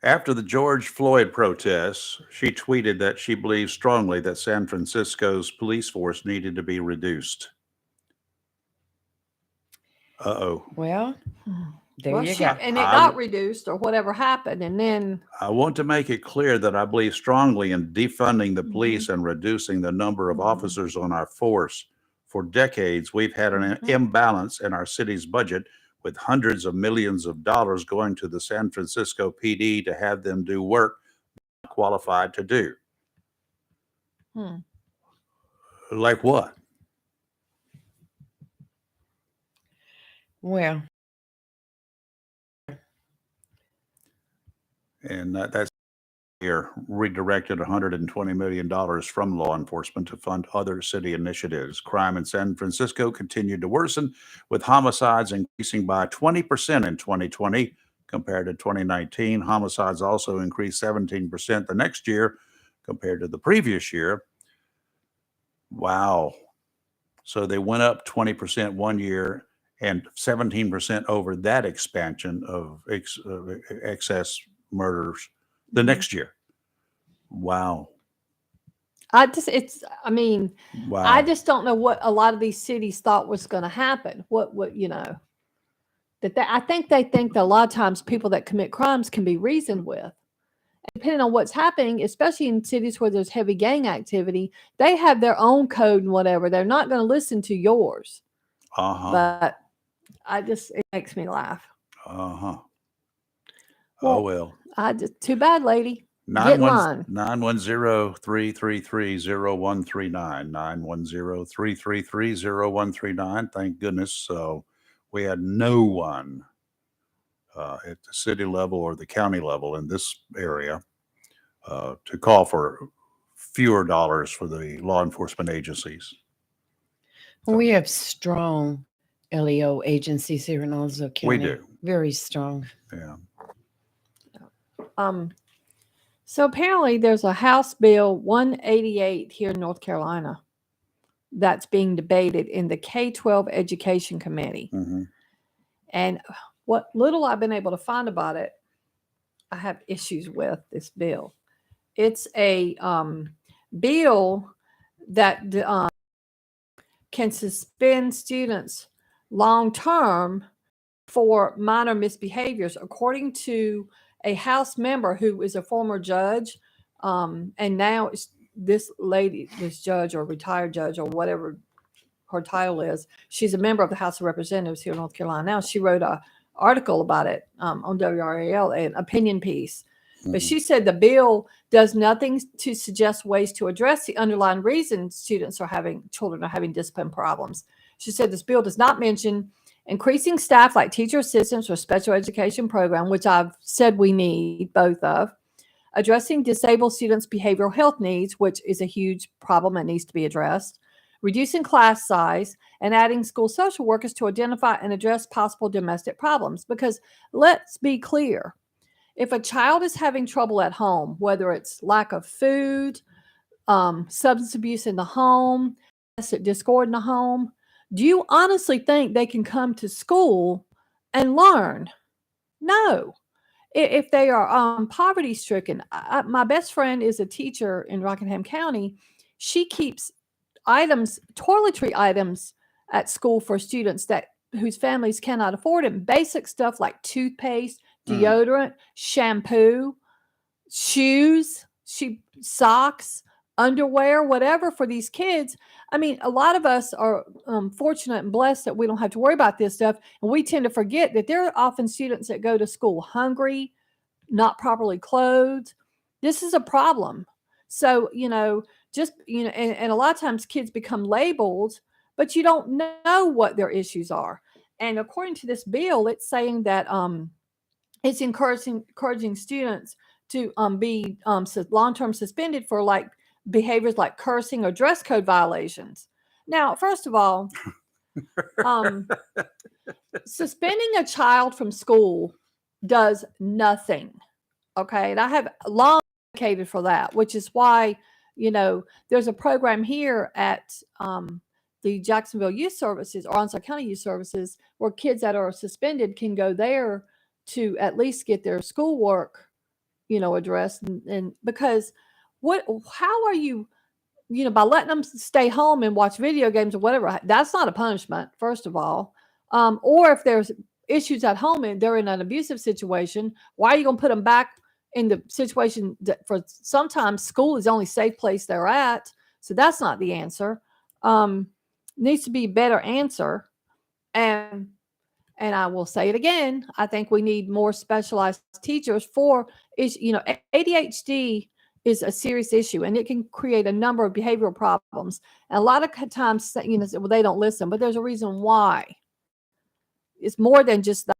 After the George Floyd protests, she tweeted that she believes strongly that San Francisco's police force needed to be reduced. Uh-oh. Well, there Well, you she- go. And it got reduced or whatever happened. And then I want to make it clear that I believe strongly in defunding the police and reducing the number of officers on our force. For decades, we've had an imbalance in our city's budget, with hundreds of millions of dollars going to the San Francisco PD to have them do work they're not qualified to do. Like what? Well, And that's here redirected $120 million from law enforcement to fund other city initiatives. Crime in San Francisco continued to worsen, with homicides increasing by 20% in 2020 compared to 2019. Homicides also increased 17% the next year compared to the previous year. Wow. So they went up 20% one year and 17% over that expansion of excess murders the next year. Wow. I mean, Wow. I just don't know what a lot of these cities thought was going to happen. What, I think they think that a lot of times people that commit crimes can be reasoned with. And depending on what's happening, especially in cities where there's heavy gang activity, they have their own code and whatever. They're not going to listen to yours. But it makes me laugh. Oh, well. Too bad, lady. Get in line. 910-333-0139. 910-333-0139. Thank goodness. So we had no one at the city level or the county level in this area to call for fewer dollars for the law enforcement agencies. We have strong LEO agencies here in Onslow County. We do. Very strong. Yeah. So apparently there's a House Bill 188 here in North Carolina that's being debated in the K-12 Education Committee. Mm-hmm. And what little I've been able to find about it, I have issues with this bill. It's a bill that can suspend students long term for minor misbehaviors, according to a House member who is a former judge, and now this lady, this judge or retired judge or whatever her title is, she's a member of the House of Representatives here in North Carolina. Now she wrote an article about it on WRAL, an opinion piece. But she said the bill does nothing to suggest ways to address the underlying reasons children are having discipline problems. She said this bill does not mention increasing staff like teacher assistants or special education program, which I've said we need both of, addressing disabled students' behavioral health needs, which is a huge problem that needs to be addressed, reducing class size, and adding school social workers to identify and address possible domestic problems. Because let's be clear, if a child is having trouble at home, whether it's lack of food, substance abuse in the home, discord in the home, do you honestly think they can come to school and learn? No. If they are poverty stricken, my best friend is a teacher in Rockingham County. She keeps toiletry items at school for students whose families cannot afford it. Basic stuff like toothpaste, deodorant, shampoo, shoes, socks, underwear, whatever for these kids. I mean, a lot of us are fortunate and blessed that we don't have to worry about this stuff. And we tend to forget that there are often students that go to school hungry, not properly clothed. This is a problem. So, and a lot of times kids become labeled, but you don't know what their issues are. And according to this bill, it's saying that it's encouraging students to be long-term suspended for like behaviors like cursing or dress code violations. Now, first of all, suspending a child from school does nothing. Okay. And I have long advocated for that, which is why, there's a program here at the Jacksonville Youth Services or Onslow County Youth Services where kids that are suspended can go there to at least get their schoolwork, addressed. And because how are you, by letting them stay home and watch video games or whatever, that's not a punishment, first of all. Or if there's issues at home and they're in an abusive situation, why are you going to put them back in the situation for sometimes school is the only safe place they're at? So that's not the answer. Needs to be a better answer. And I will say it again. I think we need more specialized teachers for ADHD is a serious issue and it can create a number of behavioral problems. And a lot of times, they don't listen, but there's a reason why. It's more than just that.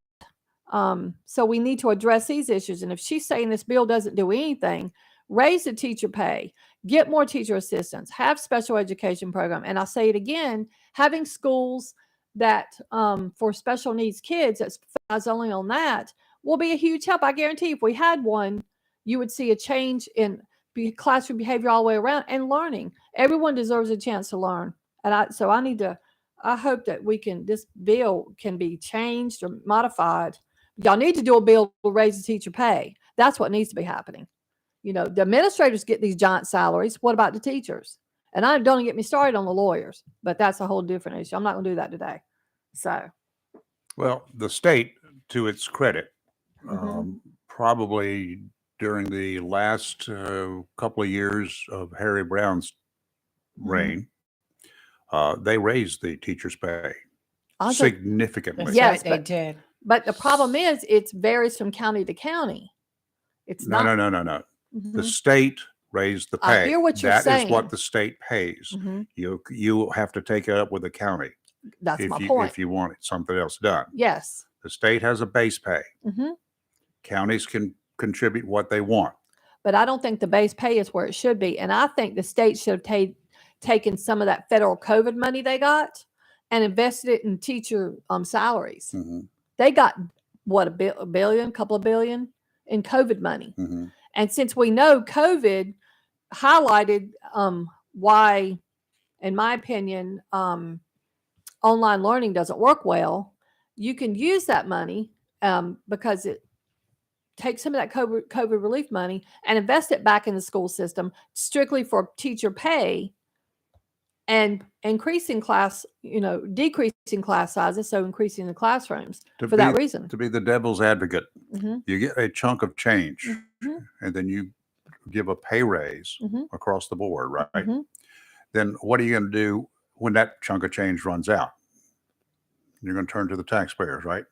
So we need to address these issues. And if she's saying this bill doesn't do anything, raise the teacher pay, get more teacher assistants, have special education program. And I'll say it again, having schools that for special needs kids that specialize only on that will be a huge help. I guarantee if we had one, you would see a change in classroom behavior all the way around and learning. Everyone deserves a chance to learn. And I hope that this bill can be changed or modified. Y'all need to do a bill to raise the teacher pay. That's what needs to be happening. You know, the administrators get these giant salaries. What about the teachers? And I don't get me started on the lawyers, but that's a whole different issue. I'm not going to do that today. So, Well, the state, to its credit, mhm. probably during the last couple of years of Harry Brown's Mhm. reign, they raised the teachers' pay Also, significantly. That's yes, right, they but did. the problem is it varies from county to county. It's No, not. no, no, no, no. The Mhm. state raised the I pay. hear what you're That is saying. what the state pays. Mhm. You have to take it up with the county That's my if point. you want something else done. Yes. The state has a base pay. Hmm. Counties can contribute what they want. But I don't think the base pay is where it should be. And I think the state should have taken some of that federal COVID money they got and invested it in teacher salaries. Mhm. They got what, a billion, couple of billion in COVID money. Mhm. And since we know COVID highlighted why, in my opinion, online learning doesn't work well, you can use that money because it takes some of that COVID relief money and invest it back in the school system strictly for teacher pay and increasing class, decreasing class sizes, so increasing the classrooms for that reason. To be the devil's advocate, Mhm. you get a chunk of change Mhm. and then you give a pay raise Mhm. across the board, right? Mhm. Then what are you going to do when that chunk of change runs out? You're going to turn to the taxpayers, right?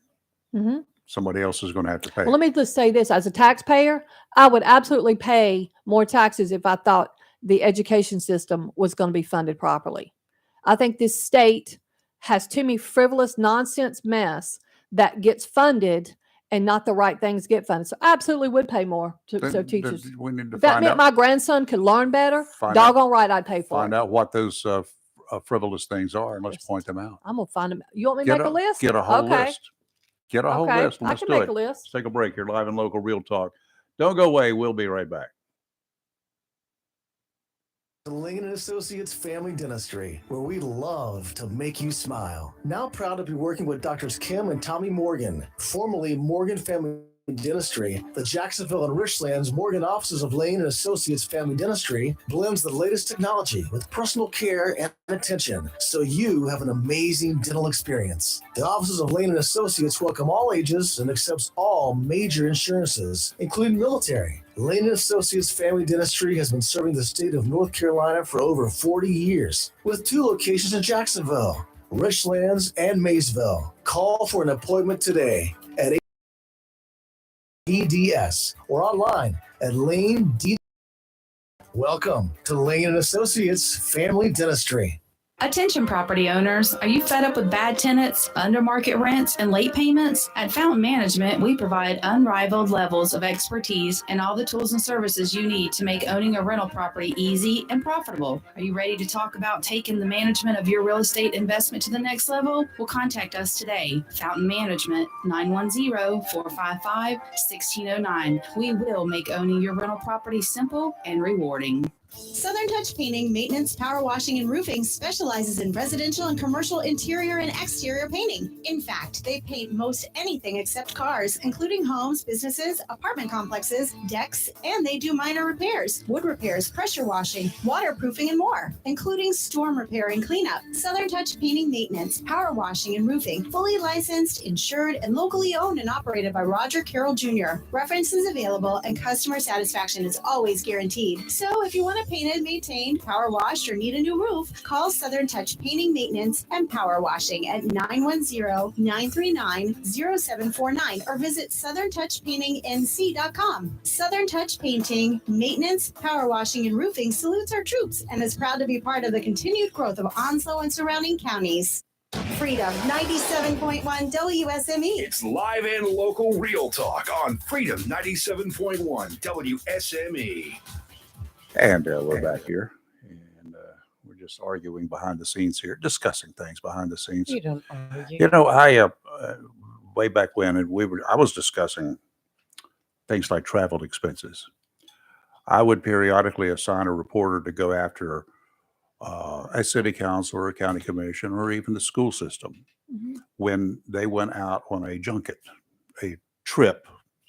Mhm. Somebody else is going to have to pay. Well, let me just say this. As a taxpayer, I would absolutely pay more taxes if I thought the education system was going to be funded properly. I think this state has too many frivolous nonsense mess that gets funded and not the right things get funded. So I absolutely would pay more so teachers. We need to If that find meant out, my grandson could learn better, Find out- doggone right I'd pay for find it. out what those frivolous things are, and let's point them out. I'm going to find them. You want me to make a list? Get a whole Okay. list. Get a whole Okay, list. And I let's can do make it. a list. Let's take a break here, live and local, real talk. Don't go away. We'll be right back. Lane & Associates Family Dentistry, where we love to make you smile. Now proud to be working with Doctors Kim and Tommy Morgan, formerly Morgan Family Dentistry. The Jacksonville and Richlands Morgan offices of Lane & Associates Family Dentistry blends the latest technology with personal care and attention, so you have an amazing dental experience. The offices of Lane & Associates welcome all ages and accepts all major insurances, including military. Lane & Associates Family Dentistry has been serving the state of North Carolina for over 40 years, with 2 locations in Jacksonville, Richlands, and Maysville. Call for an appointment today at EDS or online at Lane D. Welcome to Lane & Associates Family Dentistry. Attention property owners, are you fed up with bad tenants, under market rents, and late payments? At Fountain Management, we provide unrivaled levels of expertise and all the tools and services you need to make owning a rental property easy and profitable. Are you ready to talk about taking the management of your real estate investment to the next level? Well, contact us today. Fountain Management, 910-455-1609. We will make owning your rental property simple and rewarding. Southern Touch Painting, Maintenance, Power Washing, and Roofing specializes in residential and commercial interior and exterior painting. In fact, they paint most anything except cars, including homes, businesses, apartment complexes, decks, and they do minor repairs, wood repairs, pressure washing, waterproofing, and more, including storm repair and cleanup. Southern Touch Painting, Maintenance, Power Washing, and Roofing, fully licensed, insured, and locally owned and operated by Roger Carroll Jr. References available and customer satisfaction is always guaranteed. So if you want to painted, maintained, power washed, or need a new roof, call Southern Touch Painting, Maintenance, and Power Washing at 910-939-0749 or visit southerntouchpaintingnc.com. Southern Touch Painting, Maintenance, Power Washing, and Roofing salutes our troops and is proud to be part of the continued growth of Onslow and surrounding counties. Freedom 97.1 WSME. It's live and local real talk on Freedom 97.1 WSME. And we're back here, and we're just arguing behind the scenes here, discussing things behind the scenes. You don't argue. You know, I way back when, and I was discussing things like travel expenses. I would periodically assign a reporter to go after a city council or a county commission or even the school system when they went out on a junket, a trip,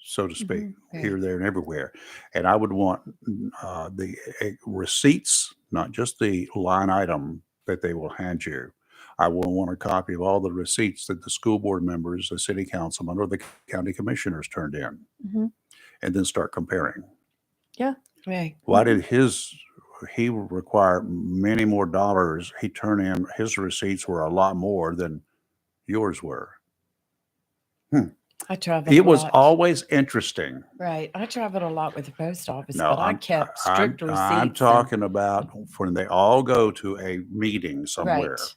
so to speak, Right. here, there, and everywhere. And I would want the receipts, not just the line item that they will hand you. I will want a copy of all the receipts that the school board members, the city councilman, or the county commissioners turned in, Mhm. and then start comparing. Yeah. Right. Why did he require many more dollars? He turned in, his receipts were a lot more than yours were. I traveled It a was lot. always interesting. Right. I traveled a lot with the post office, No, but I kept strict receipts. I'm talking about when they all go to a meeting somewhere. Right.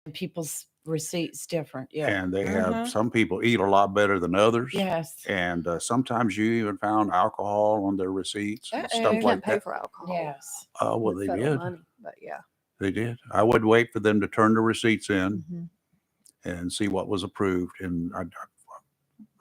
And people's receipts different. Yeah. And they have, Mhm. some people eat a lot better than others. Yes. And sometimes you even found alcohol on their receipts and Uh-oh. stuff You like can't pay that. for alcohol. Yes. Well, with they federal did. money, but yeah. They did. I would wait for them to turn the receipts in Mhm. and see what was approved. And I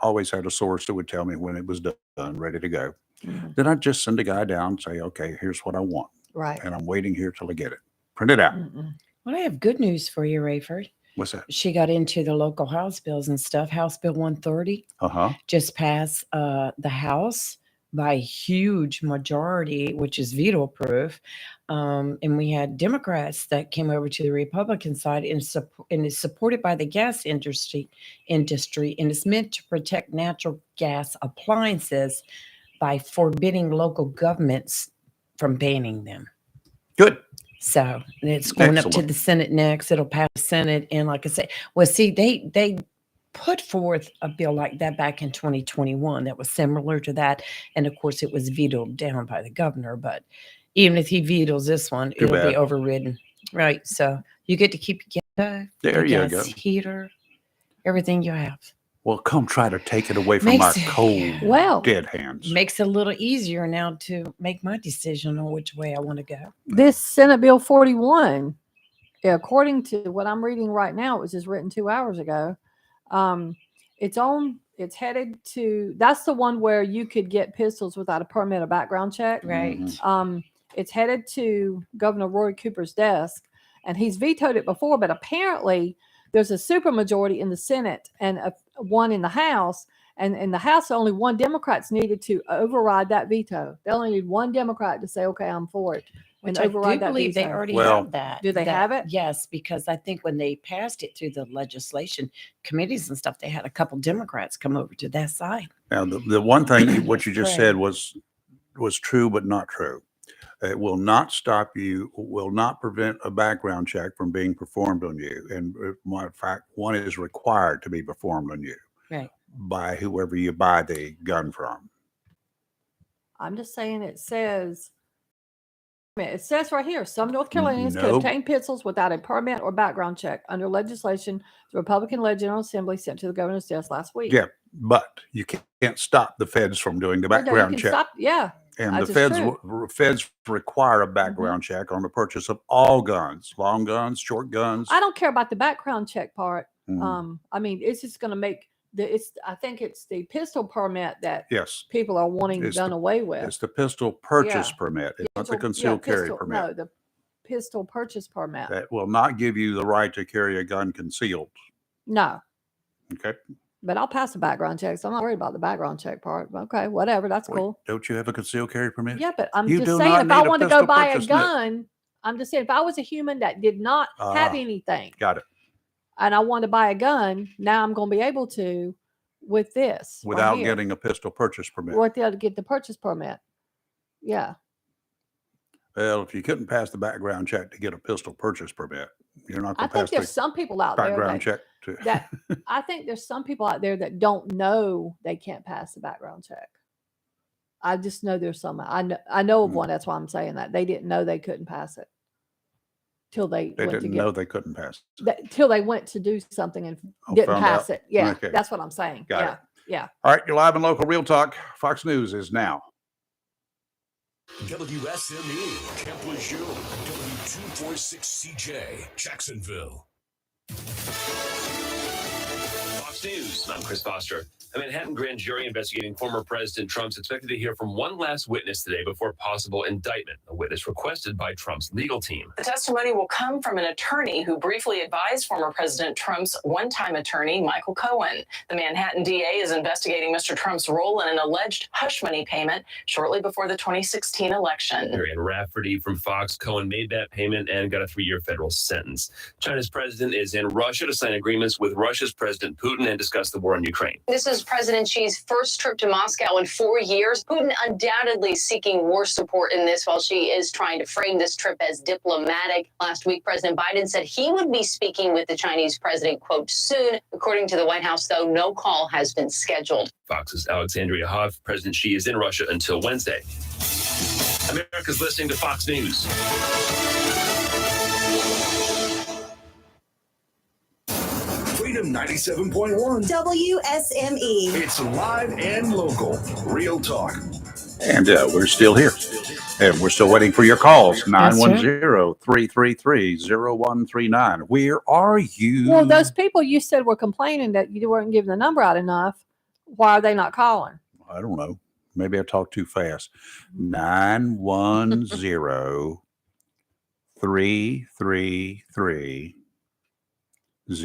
always had a source that would tell me when it was done, ready to go. Mhm. Then I'd just send a guy down and say, okay, here's what I want. Right. And I'm waiting here till I get it. Print it out. Mm-mm. Well, I have good news for you, Rayford. What's that? She got into the local House bills and stuff. House Bill 130 Uh-huh. just passed the House by a huge majority, which is veto proof. And we had Democrats that came over to the Republican side and is supported by the gas industry, and it's meant to protect natural gas appliances by forbidding local governments from banning them. Good. So it's going up to Excellent. the Senate next. It'll pass the Senate. And like I said, well, see, they put forth a bill like that back in 2021 that was similar to that. And of course, it was vetoed down by the governor. But even if he vetoes this one, Too it'll be bad. overridden. Right. So you get to keep your gas, There you gas go. heater, everything you have. Well, come try to take it away from our Makes it- cold, Well, dead hands. Makes it a little easier now to make my decision on which way I want to go. This Senate Bill 41, according to what I'm reading right now, it was just written 2 hours ago. It's headed to, that's the one where you could get pistols without a permit or background check. Right. It's headed to Governor Roy Cooper's desk, and he's vetoed it before, but apparently there's a supermajority in the Senate and one in the House. And in the House, only one Democrat's needed to override that veto. They only need one Democrat to say, okay, I'm for it. And Which I do override that believe they veto. already Well, have that. Do they have it? Yes, because I think when they passed it through the legislation committees and stuff, they had a couple Democrats come over to that side. Now, the one thing, what you just Right. said was true, but not true. It will not stop you, will not prevent a background check from being performed on you. And matter of fact, one is required to be performed on you Right. by whoever you buy the gun from. I'm just saying it says right here, some North Carolinians could Nope. obtain pistols without a permit or background check under legislation the Republican led General Assembly sent to the governor's desk last week. Yeah, but you can't stop the feds from doing the Well, no, you background can check. stop- yeah, And that's the just feds true. feds require a background check on the purchase of all guns, long guns, short guns. I don't care about the background check part. Mm. I mean, it's just going to make I think it's the pistol permit that Yes. people are wanting It's done the- away with. It's the pistol purchase Yeah. permit. It's not the Pistol- concealed carry pistol- permit. No, the pistol purchase permit. That will not give you the right to carry a gun concealed. No, Okay. but I'll pass the background check. So I'm not worried about the background check part. Okay, whatever. That's Wait, cool. Don't you have a concealed carry permit? Yeah, but I'm You just do saying not if I need a want to go pistol buy a purchase permit. gun, I'm just saying if I was a human that did not have Ah, anything Got it. and I want to buy a gun, now I'm going to be able to with this right Without here. getting a pistol purchase permit. Right there to get the purchase permit. Yeah. Well, if you couldn't pass the background check to get a pistol purchase permit, you're not I going to think pass there's the some people out there background that, check to. that I think there's some people out there that don't know they can't pass the background check. I just know there's some. I know of Mm. one. That's why I'm saying that they didn't know they couldn't pass it till they They went to didn't get know they couldn't pass it. till they went to do something and Oh, didn't found pass out. it. Yeah, Okay. that's what I'm saying. Got yeah, it. yeah. All right, you're live in local Real Talk. Fox News is now. WSME, Camp Lejeune, W246CJ, Jacksonville. Fox News. I'm Chris Foster. A Manhattan grand jury investigating former President Trump's expected to hear from one last witness today before possible indictment, a witness requested by Trump's legal team. The testimony will come from an attorney who briefly advised former President Trump's one-time attorney, Michael Cohen. The Manhattan DA is investigating Mr. Trump's role in an alleged hush money payment shortly before the 2016 election. Marianne Rafferty from Fox. Cohen made that payment and got a 3-year federal sentence. China's president is in Russia to sign agreements with Russia's President Putin and discuss the war in Ukraine. This is President Xi's first trip to Moscow in 4 years. Putin undoubtedly seeking war support in this while Xi is trying to frame this trip as diplomatic. Last week, President Biden said he would be speaking with the Chinese president, quote, soon. According to the White House, though, no call has been scheduled. Fox's Alexandria Hoff. President Xi is in Russia until Wednesday. America's listening to Fox News. Freedom 97.1 WSME. It's live and local. Real talk. And we're still here. And we're still waiting for your calls. 910-333-0139. Where are you? Well, those people you said were complaining that you weren't giving the number out enough. Why are they not calling? I don't know. Maybe I talked too fast. 910-333-0139. Is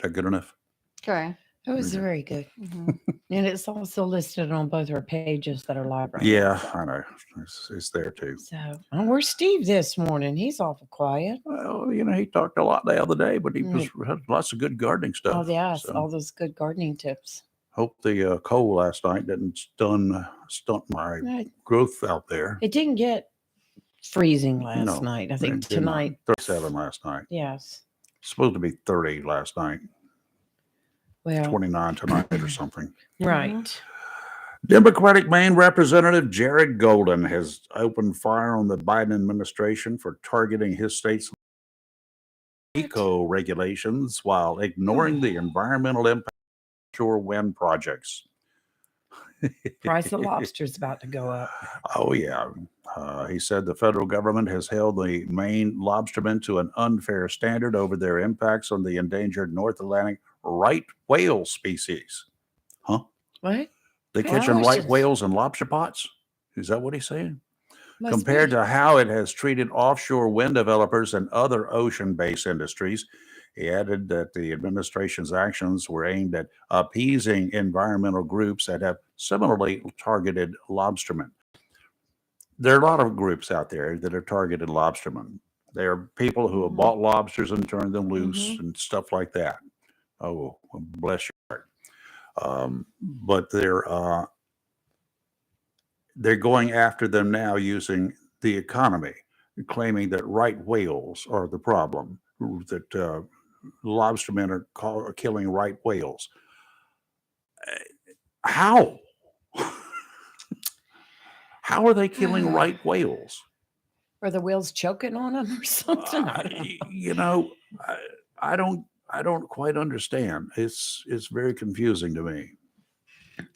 that good enough? Okay. It was very good. Mm-hmm. And it's also listed on both our pages that are live right now. Yeah, I know. It's there too. So, where's Steve this morning? He's awful quiet. Well, he talked a lot the other day, but he had lots of good gardening stuff. Oh, yes. So All those good gardening tips. hope the cold last night didn't stunt my Right. growth out there. It didn't get freezing last No, night. I it think did not. tonight. 37 last night. Yes. Supposed to be 30 last night. Well, 29 tonight or something. right. Democratic Maine Representative Jared Golden has opened fire on the Biden administration for targeting his state's eco regulations while ignoring the environmental impact of offshore wind projects. Price of lobster's about to go up. Oh, yeah. He said the federal government has held the Maine lobstermen to an unfair standard over their impacts on the endangered North Atlantic right whale species. Huh? What? They Good catching right questions. whales in lobster pots? Is that what he's saying? Must Compared be. to how it has treated offshore wind developers and other ocean-based industries, he added that the administration's actions were aimed at appeasing environmental groups that have similarly targeted lobstermen. There are a lot of groups out there that have targeted lobstermen. There are people who have bought lobsters and turned them loose and stuff like that. Oh, well, bless your heart. But they're going after them now using the economy, claiming that right whales are the problem, that lobstermen are killing right whales. How? How are they killing right whales? Are the whales choking on them or something? I don't quite understand. It's very confusing to me.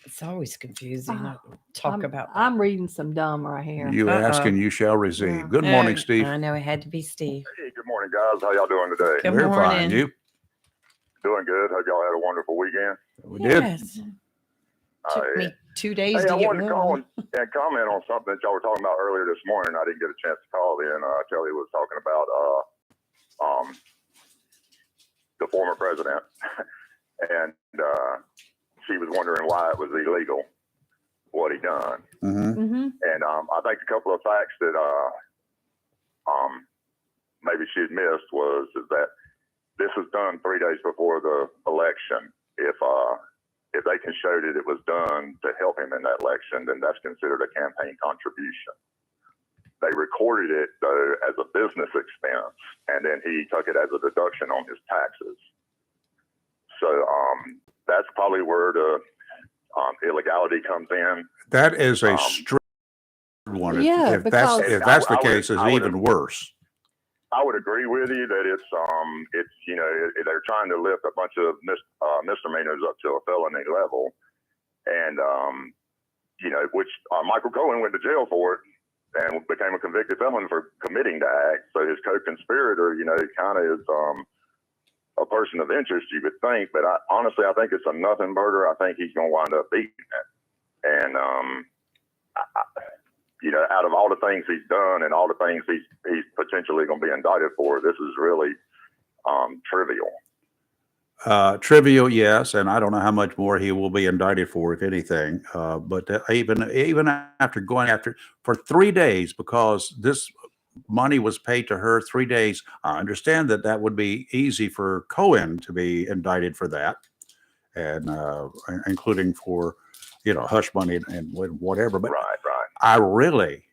It's always confusing. Talk about that. I'm reading some dumb right here. You ask and you shall receive. Good morning, Steve. I know it had to be Steve. Hey, good morning, guys. How y'all doing today? Good We're morning. fine. You? Doing good. Hope y'all had a wonderful weekend. We did. Yes. Took me 2 days Hey, to I get wanted to call warm. and comment on something that y'all were talking about earlier this morning. I didn't get a chance to call in. Kelly was talking about the former president, and she was wondering why it was illegal what he done. Mm-hmm. And I think a couple of facts that maybe she'd missed is that this was done 3 days before the election. If they can show that it was done to help him in that election, then that's considered a campaign contribution. They recorded it, though, as a business expense, and then he took it as a deduction on his taxes. So that's probably where the illegality comes in. That is a straight one. Yeah, if that's the I would- case, it's I would- even worse. I would agree with you that it's they're trying to lift a bunch of misdemeanors up to a felony level, and which Michael Cohen went to jail for it and became a convicted felon for committing the act. So his co-conspirator, kind of is a person of interest, you would think, but honestly, I think it's a nothing burger. I think he's going to wind up beating it. And, out of all the things he's done and all the things he's potentially going to be indicted for, this is really trivial. Trivial, yes, and I don't know how much more he will be indicted for, if anything. But even after going after for 3 days, because this money was paid to her 3 days, I understand that would be easy for Cohen to be indicted for that, and including for hush money and whatever. But right. I really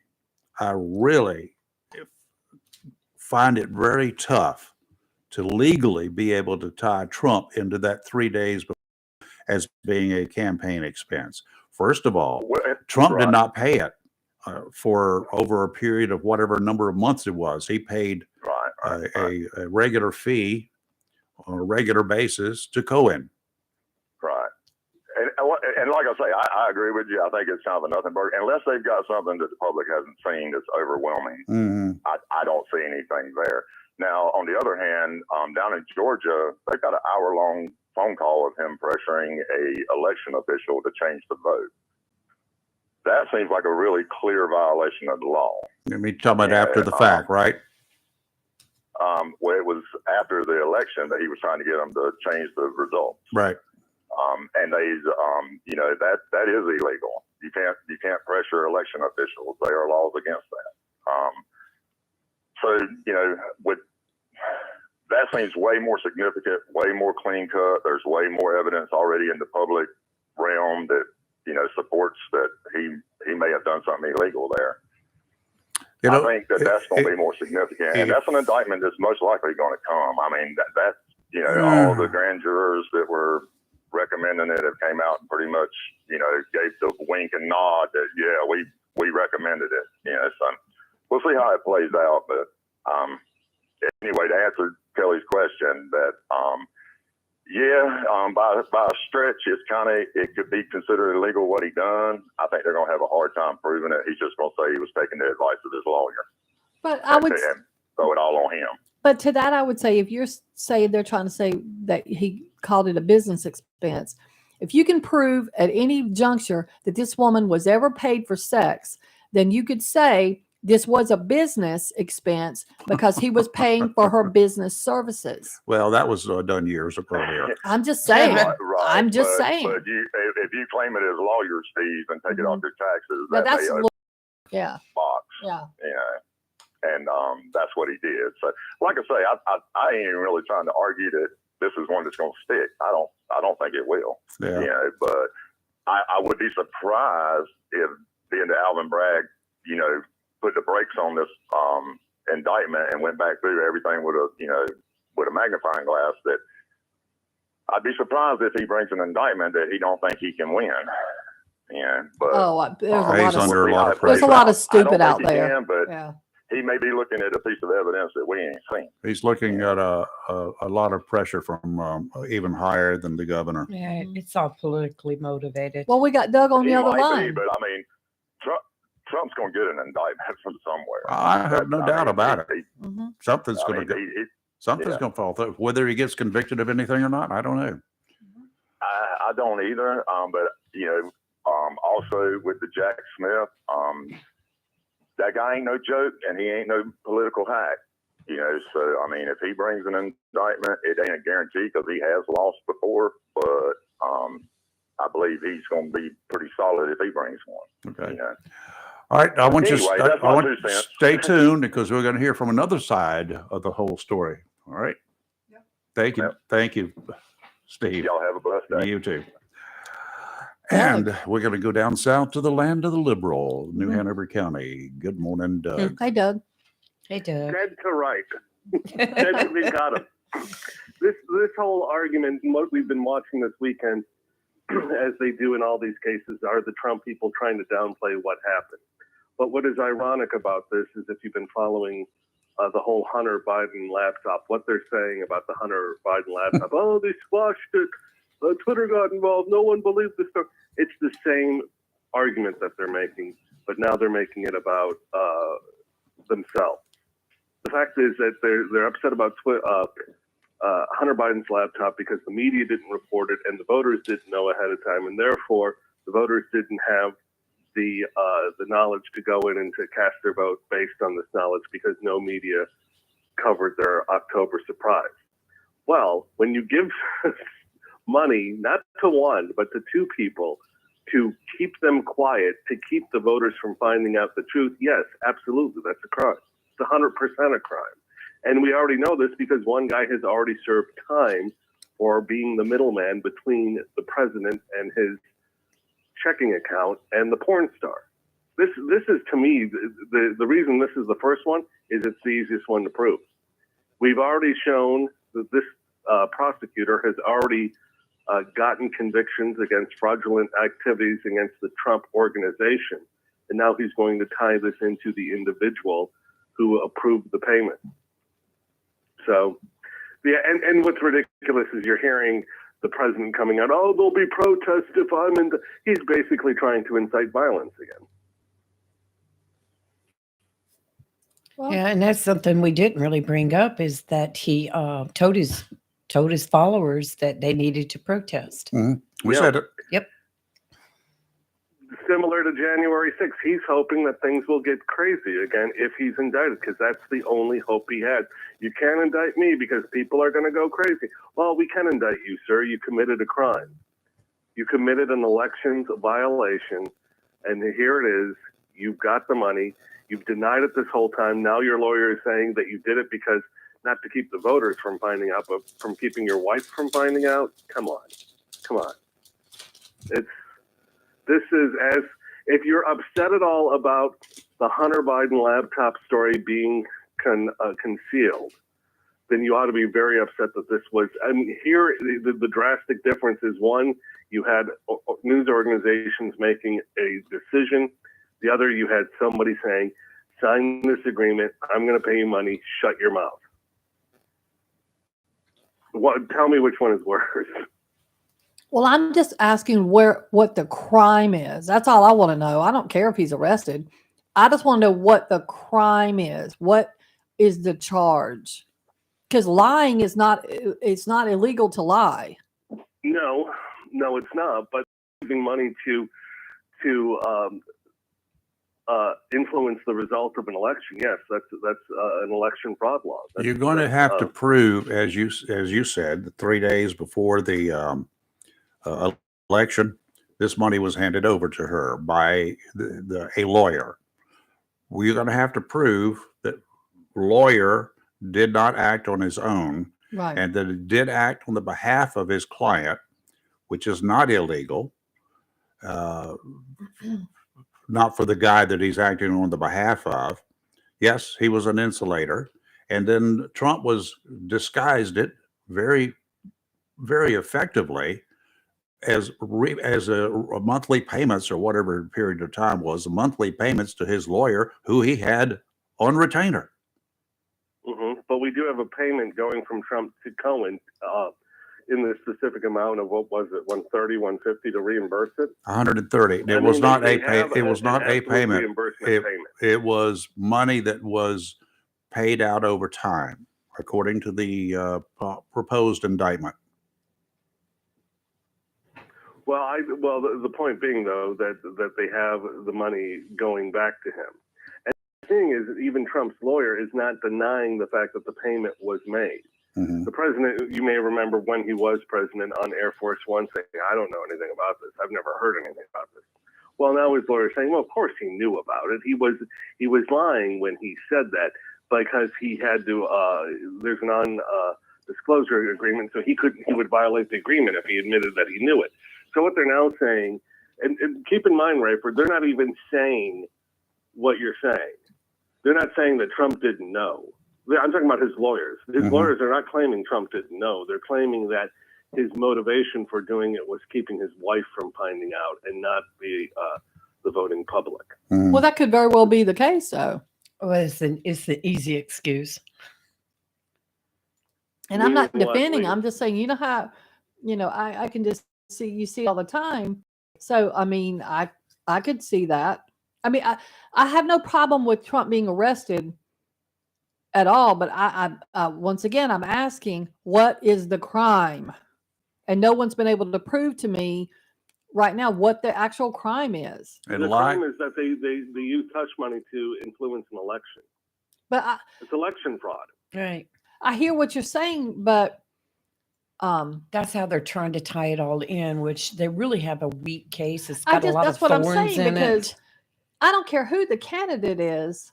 find it very tough to legally be able to tie Trump into that 3 days as being a campaign expense. First of all, Trump did not pay it for over a period of whatever number of months it was. He paid a regular fee on a regular basis to Cohen. Right. And like I say, I agree with you. I think it's kind of a nothing burger. Unless they've got something that the public hasn't seen that's overwhelming, I don't see anything there. Now, on the other hand, down in Georgia, they got an hour-long phone call of him pressuring a election official to change the vote. That seems like a really clear violation of the law. I mean, talking about after the fact, right? Well, it was after the election that he was trying to get them to change the results. Right. And they, that is illegal. You can't pressure election officials. There are laws against that. That seems way more significant, way more clean cut. There's way more evidence already in the public realm that supports that he may have done something illegal there. I think that's going to be more significant, and that's an indictment that's most likely going to come. I mean, all the grand jurors that were recommending it have came out and pretty much, gave the wink and nod that we recommended it. So we'll see how it plays out. But anyway, to answer Kelly's question, that by a stretch, it could be considered illegal what he done. I think they're going to have a hard time proving it. He's just going to say he was taking the advice of his lawyer. But I would throw it all on him. But to that, I would say, if you're saying they're trying to say that he called it a business expense, if you can prove at any juncture that this woman was ever paid for sex, then you could say this was a business expense because he was paying for her business services. Well, that was done years earlier. I'm just saying. I'm just saying. But if you claim it as lawyer's fees and take it off your taxes, But that's box. Yeah. And that's what he did. So, like I say, I ain't even really trying to argue that this is one that's going to stick. I don't think it will. Yeah. But I would be surprised if being the Alvin Bragg, put the brakes on this indictment and went back through everything with a magnifying glass. That I'd be surprised if he brings an indictment that he don't think he can win. Yeah, but there's a lot of stupid out there. But he may be looking at a piece of evidence that we ain't seen. He's looking at a lot of pressure from even higher than the governor. Yeah, it's all politically motivated. Well, we got Doug on the other line. But I mean, Trump's going to get an indictment from somewhere. I have no doubt about it. Something's going to fall through. Whether he gets convicted of anything or not, I don't know. I don't either. But also with the Jack Smith, that guy ain't no joke, and he ain't no political hack. So I mean, if he brings an indictment, it ain't a guarantee because he has lost before. But I believe he's going to be pretty solid if he brings one. Okay. All right, I want Anyway, I want you to stay tuned because we're going to hear from another side of the whole story. All right. Thank you. Thank you, Steve. Y'all have a blessed day. You too. And we're going to go down south to the land of the liberal, New Hanover County. Good morning, Doug. Hey, Doug. Hey, Doug. Dead to right. We got him. This whole argument, what we've been watching this weekend, as they do in all these cases, are the Trump people trying to downplay what happened. But what is ironic about this is if you've been following the whole Hunter Biden laptop, what they're saying about the Hunter Biden laptop, oh, they squashed it. Twitter got involved. No one believed this stuff. It's the same argument that they're making, but now they're making it about themselves. The fact is that they're upset about Hunter Biden's laptop because the media didn't report it and the voters didn't know ahead of time, and therefore the voters didn't have the knowledge to go in and to cast their vote based on this knowledge because no media covered their October surprise. Well, when you give money, not to one, but to two people, to keep them quiet, to keep the voters from finding out the truth, yes, absolutely, that's a crime. It's 100% a crime. And we already know this because one guy has already served time for being the middleman between the president and his checking account and the porn star. This is, to me, the reason this is the first one is it's the easiest one to prove. We've already shown that this prosecutor has already gotten convictions against fraudulent activities against the Trump organization. And now he's going to tie this into the individual who approved the payment. So, yeah, and what's ridiculous is you're hearing the president coming out, oh, there'll be protests if I'm in he's basically trying to incite violence again. Yeah, and that's something we didn't really bring up is that he told his followers that they needed to protest. We said it. Yep. Similar to January 6th, he's hoping that things will get crazy again if he's indicted, because that's the only hope he had. You can't indict me because people are going to go crazy. Well, we can indict you, sir. You committed a crime. You committed an elections violation, and here it is. You've got the money. You've denied it this whole time. Now your lawyer is saying that you did it because not to keep the voters from finding out, but from keeping your wife from finding out. Come on. This is as if you're upset at all about the Hunter Biden laptop story being concealed, then you ought to be very upset that this was. I mean, here the drastic difference is one, you had news organizations making a decision. The other, you had somebody saying, sign this agreement. I'm going to pay you money. Shut your mouth. Tell me which one is worse. Well, I'm just asking what the crime is. That's all I want to know. I don't care if he's arrested. I just want to know what the crime is. What is the charge? Because lying is it's not illegal to lie. No, it's not. But giving money to influence the result of an election, yes, that's an election fraud law. You're going to have to prove, as you said, 3 days before the election, this money was handed over to her by a lawyer. We're going to have to prove that lawyer did not act on his own, right, and that it did act on the behalf of his client, which is not illegal. Not for the guy that he's acting on the behalf of. Yes, he was an insulator. And then Trump disguised it very, very effectively as a monthly payments, or whatever period of time was, monthly payments to his lawyer who he had on retainer. But we do have a payment going from Trump to Cohen in the specific amount of, what was it, 130, 150 to reimburse it? 130. It was not a payment. Payment. It was money that was paid out over time, according to the proposed indictment. Well, the point being, though, that they have the money going back to him. And the thing is, even Trump's lawyer is not denying the fact that the payment was made. Mm-hmm. The president, you may remember when he was president on Air Force One saying, I don't know anything about this. I've never heard anything about this. Well, now his lawyer is saying, well, of course he knew about it. He was lying when he said that because he had to, there's a non-disclosure agreement, so he would violate the agreement if he admitted that he knew it. So what they're now saying, and keep in mind, Rayford, they're not even saying what you're saying. They're not saying that Trump didn't know. I'm talking about his lawyers. His lawyers are not claiming Trump didn't know. They're claiming that his motivation for doing it was keeping his wife from finding out and not the voting public. Well, that could very well be the case, though. Well, it's the easy excuse. And I'm not defending. I'm just saying, how, I can just you see all the time. So, I mean, I could see that. I mean, I have no problem with Trump being arrested. at all. But once again, I'm asking, what is the crime? And no one's been able to prove to me right now what the actual crime is. And the crime is that they use hush money to influence an election. But it's election fraud. Right. I hear what you're saying, but that's how they're trying to tie it all in, which they really have a weak case. It's got a lot that's of what I'm thorns saying, in because it. I don't care who the candidate is,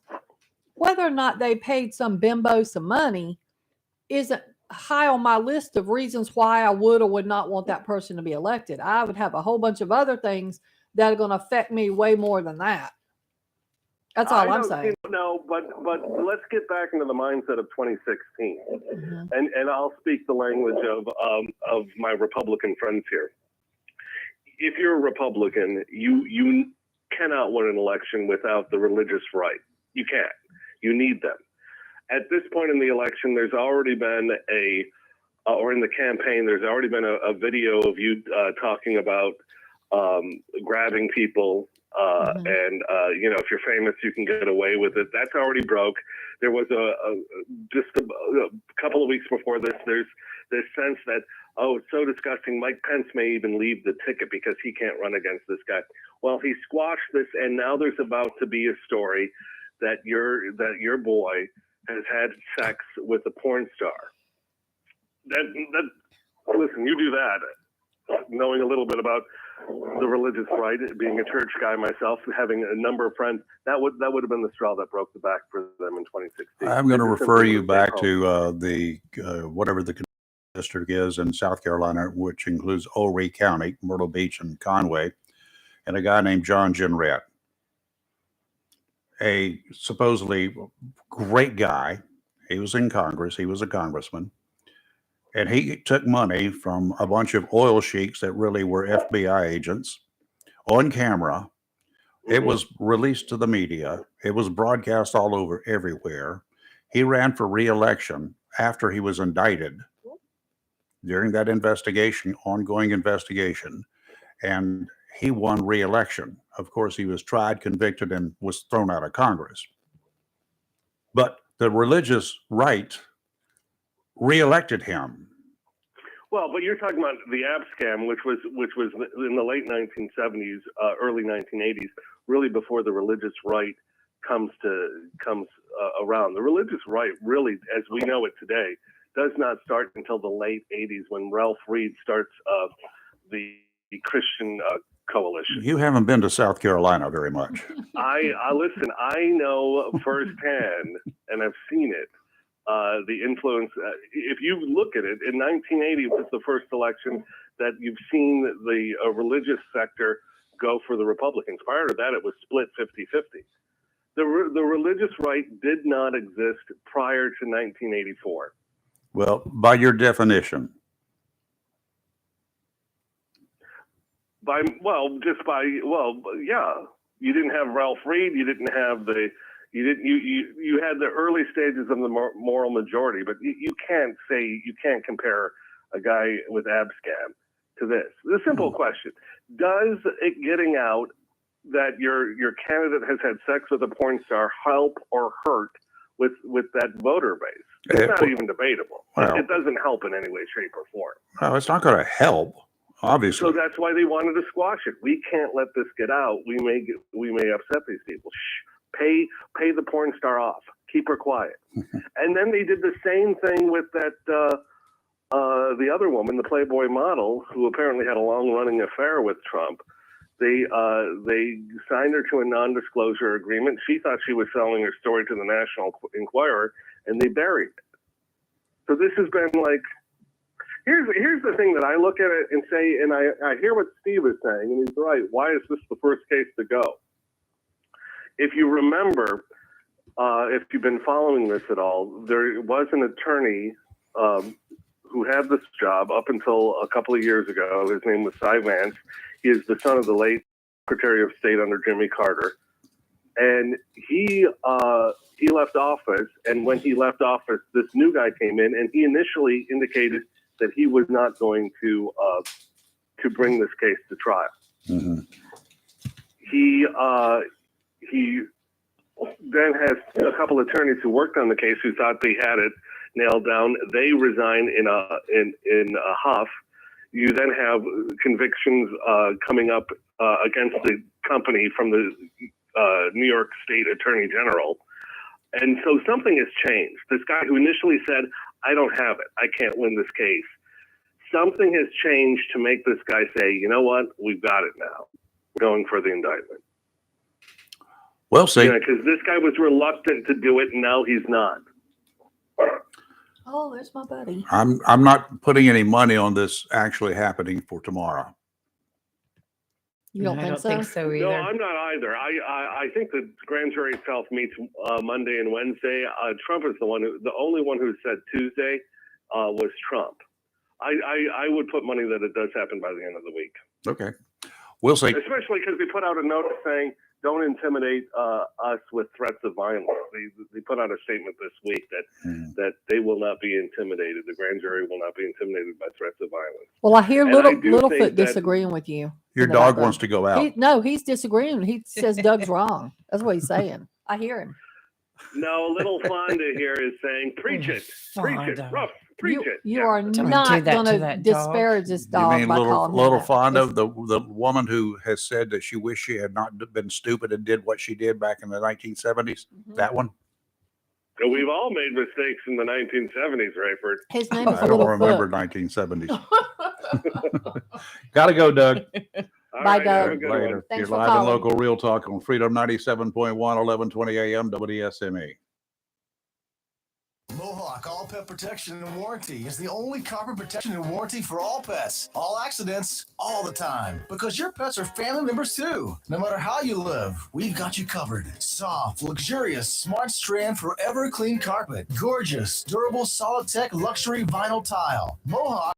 whether or not they paid some bimbo some money isn't high on my list of reasons why I would or would not want that person to be elected. I would have a whole bunch of other things that are going to affect me way more than that. That's all I'm saying. No, but let's get back into the mindset of 2016, and I'll speak the language of my Republican friends here. If you're a Republican, you cannot win an election without the religious right. You can't. You need them. At this point in the election, there's already been or in the campaign, there's already been a video of you talking about grabbing people. And if you're famous, you can get away with it. That's already broke. There was just a couple of weeks before this, there's this sense that, oh, it's so disgusting. Mike Pence may even leave the ticket because he can't run against this guy. Well, he squashed this, and now there's about to be a story that your boy has had sex with a porn star. Listen, you do that, knowing a little bit about the religious right, being a church guy myself, having a number of friends, that would have been the straw that broke the back for them in 2016. I'm going to refer you back to the whatever the district is in South Carolina, which includes Horry County, Myrtle Beach, and Conway, and a guy named John Jenrette, a supposedly great guy. He was in Congress. He was a congressman. And he took money from a bunch of oil sheiks that really were FBI agents on camera. It was released to the media. It was broadcast all over everywhere. He ran for re-election after he was indicted during that investigation, ongoing investigation, and he won re-election. Of course, he was tried, convicted, and was thrown out of Congress. But the religious right re-elected him. Well, but you're talking about the app scam, which was in the late 1970s, early 1980s, really before the religious right comes around. The religious right, really, as we know it today, does not start until the late 80s when Ralph Reed starts the Christian Coalition. You haven't been to South Carolina very much. I listen. I know firsthand, and I've seen it. The influence, if you look at it, in 1980 was the first election that you've seen the religious sector go for the Republicans. Prior to that, it was split 50-50. The religious right did not exist prior to 1984. Well, by your definition. Yeah. You didn't have Ralph Reed. You didn't have you had the early stages of the moral majority, but you can't compare a guy with abscam to this. The simple question: does it getting out that your candidate has had sex with a porn star help or hurt with that voter base? It's not even debatable. Well, it doesn't help in any way, shape, or form. Well, it's not going to help, obviously. So that's why they wanted to squash it. We can't let this get out. We may upset these people. Shh. Pay the porn star off. Keep her quiet. And then they did the same thing with that the other woman, the Playboy model, who apparently had a long-running affair with Trump. They signed her to a non-disclosure agreement. She thought she was selling her story to the National Enquirer, and they buried it. So this has been like, here's the thing that I look at it and say, and I hear what Steve is saying, and he's right. Why is this the first case to go? If you remember, if you've been following this at all, there was an attorney who had this job up until a couple of years ago. His name was Cy Vance. He is the son of the late Secretary of State under Jimmy Carter. And he left office, and when he left office, this new guy came in, and he initially indicated that he was not going to bring this case to trial. Mm-hmm. He then has a couple attorneys who worked on the case who thought they had it nailed down. They resign in a huff. You then have convictions coming up against the company from the New York State Attorney General. And so something has changed. This guy who initially said, I don't have it, I can't win this case. Something has changed to make this guy say, you know what, we've got it now. We're going for the indictment. We'll see. Yeah, because this guy was reluctant to do it, and now he's not. Oh, there's my buddy. I'm not putting any money on this actually happening for tomorrow. You don't think so? either. No, I'm not either. I think the grand jury itself meets Monday and Wednesday. Trump is the only one who said Tuesday was Trump. I would put money that it does happen by the end of the week. Okay. We'll see. Especially because they put out a notice saying, don't intimidate us with threats of violence. They put out a statement this week that they will not be intimidated. The grand jury will not be intimidated by threats of violence. Well, I hear And I do Littlefoot think that- disagreeing with you. Your in the dog background. wants to go out. No, he's disagreeing. He says Doug's wrong. That's what he's saying. I hear him. No, little Fonda here is saying, preach it, rough, preach it. You Yeah. are Don't not do that going to to that dog. disparage this You dog mean by calling him little that. Fonda, the woman who has said that she wished she had not been stupid and did what she did back in the 1970s? That one? We've all made mistakes in the 1970s, Rayford. His name is I don't remember Littlefoot. 1970s. Gotta go, Doug. All Bye, right, have a Doug. good one. Later. Thanks You're for live and calling. local Real Talk on Freedom 97.1, 1120 AM, WSME. Mohawk All Pet Protection and Warranty is the only carpet protection and warranty for all pets, all accidents, all the time. Because your pets are family members too. No matter how you live, we've got you covered. Soft, luxurious, smart strand, forever clean carpet. Gorgeous, durable, solid tech, luxury vinyl tile. Mohawk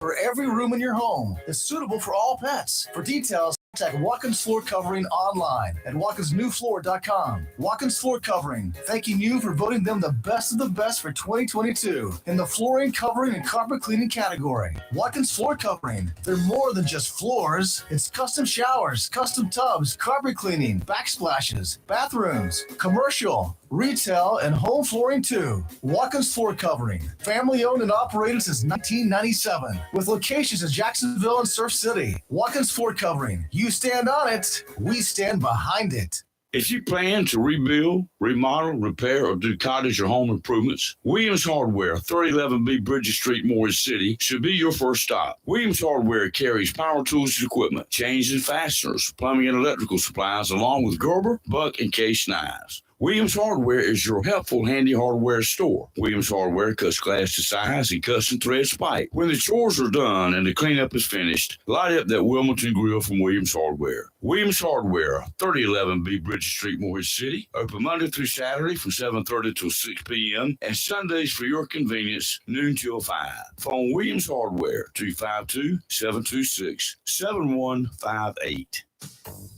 for every room in your home is suitable for all pets. For details, contact Watkins Floor Covering online at watkinsnewfloor.com. Watkins Floor Covering, thanking you for voting them the best of the best for 2022 in the flooring, covering, and carpet cleaning category. Watkins Floor Covering, they're more than just floors. It's custom showers, custom tubs, carpet cleaning, backsplashes, bathrooms, commercial, retail, and home flooring too. Watkins Floor Covering, family owned and operated since 1997 with locations in Jacksonville and Surf City. Watkins Floor Covering, you stand on it, we stand behind it. If you plan to rebuild, remodel, repair, or do cottage or home improvements, Williams Hardware, 3011B Bridges Street, Morris City, should be your first stop. Williams Hardware carries power tools and equipment, chains and fasteners, plumbing and electrical supplies, along with Gerber, Buck, and Case knives. Williams Hardware is your helpful, handy hardware store. Williams Hardware cuts glass to size and custom threads pipe. When the chores are done and the cleanup is finished, light up that Wilmington grill from Williams Hardware. Williams Hardware, 3011B Bridges Street, Morris City. Open Monday through Saturday from 7:30 till 6 p.m. and Sundays for your convenience, noon till 5. Phone Williams Hardware, 252-726-7158.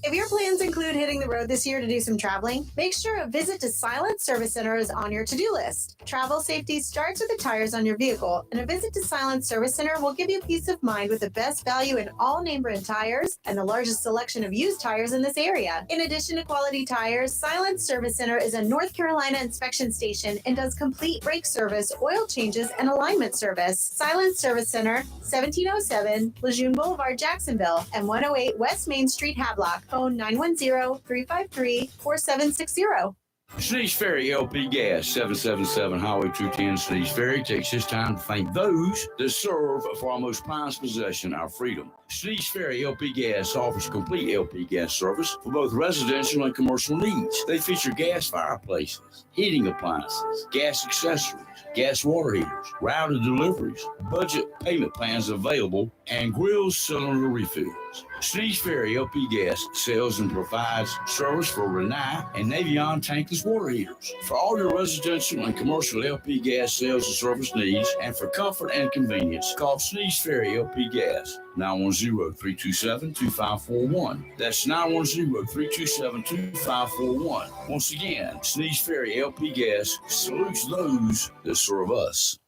If your plans include hitting the road this year to do some traveling, make sure a visit to Silent Service Center is on your to-do list. Travel safety starts with the tires on your vehicle, and a visit to Silent Service Center will give you peace of mind with the best value in all name brand tires and the largest selection of used tires in this area. In addition to quality tires, Silent Service Center is a North Carolina inspection station and does complete brake service, oil changes, and alignment service. Silent Service Center, 1707 Lejeune Boulevard, Jacksonville, and 108 West Main Street, Havelock. Phone 910-353-4760. Sneeze Ferry LP Gas, 777 Highway 210. Sneeze Ferry takes this time to thank those that serve for our most prized possession, our freedom. Sneeze Ferry LP Gas offers complete LP gas service for both residential and commercial needs. They feature gas fireplaces, heating appliances, gas accessories, gas water heaters, routed deliveries, budget payment plans available, and grill cylinder refills. Sneeze Ferry LP Gas sells and provides service for Renai and Navion tankless water heaters. For all your residential and commercial LP gas sales and service needs, and for comfort and convenience, call Sneeze Ferry LP Gas, 910-327-2541. That's 910-327-2541. Once again, Sneeze Ferry LP Gas salutes those that serve us.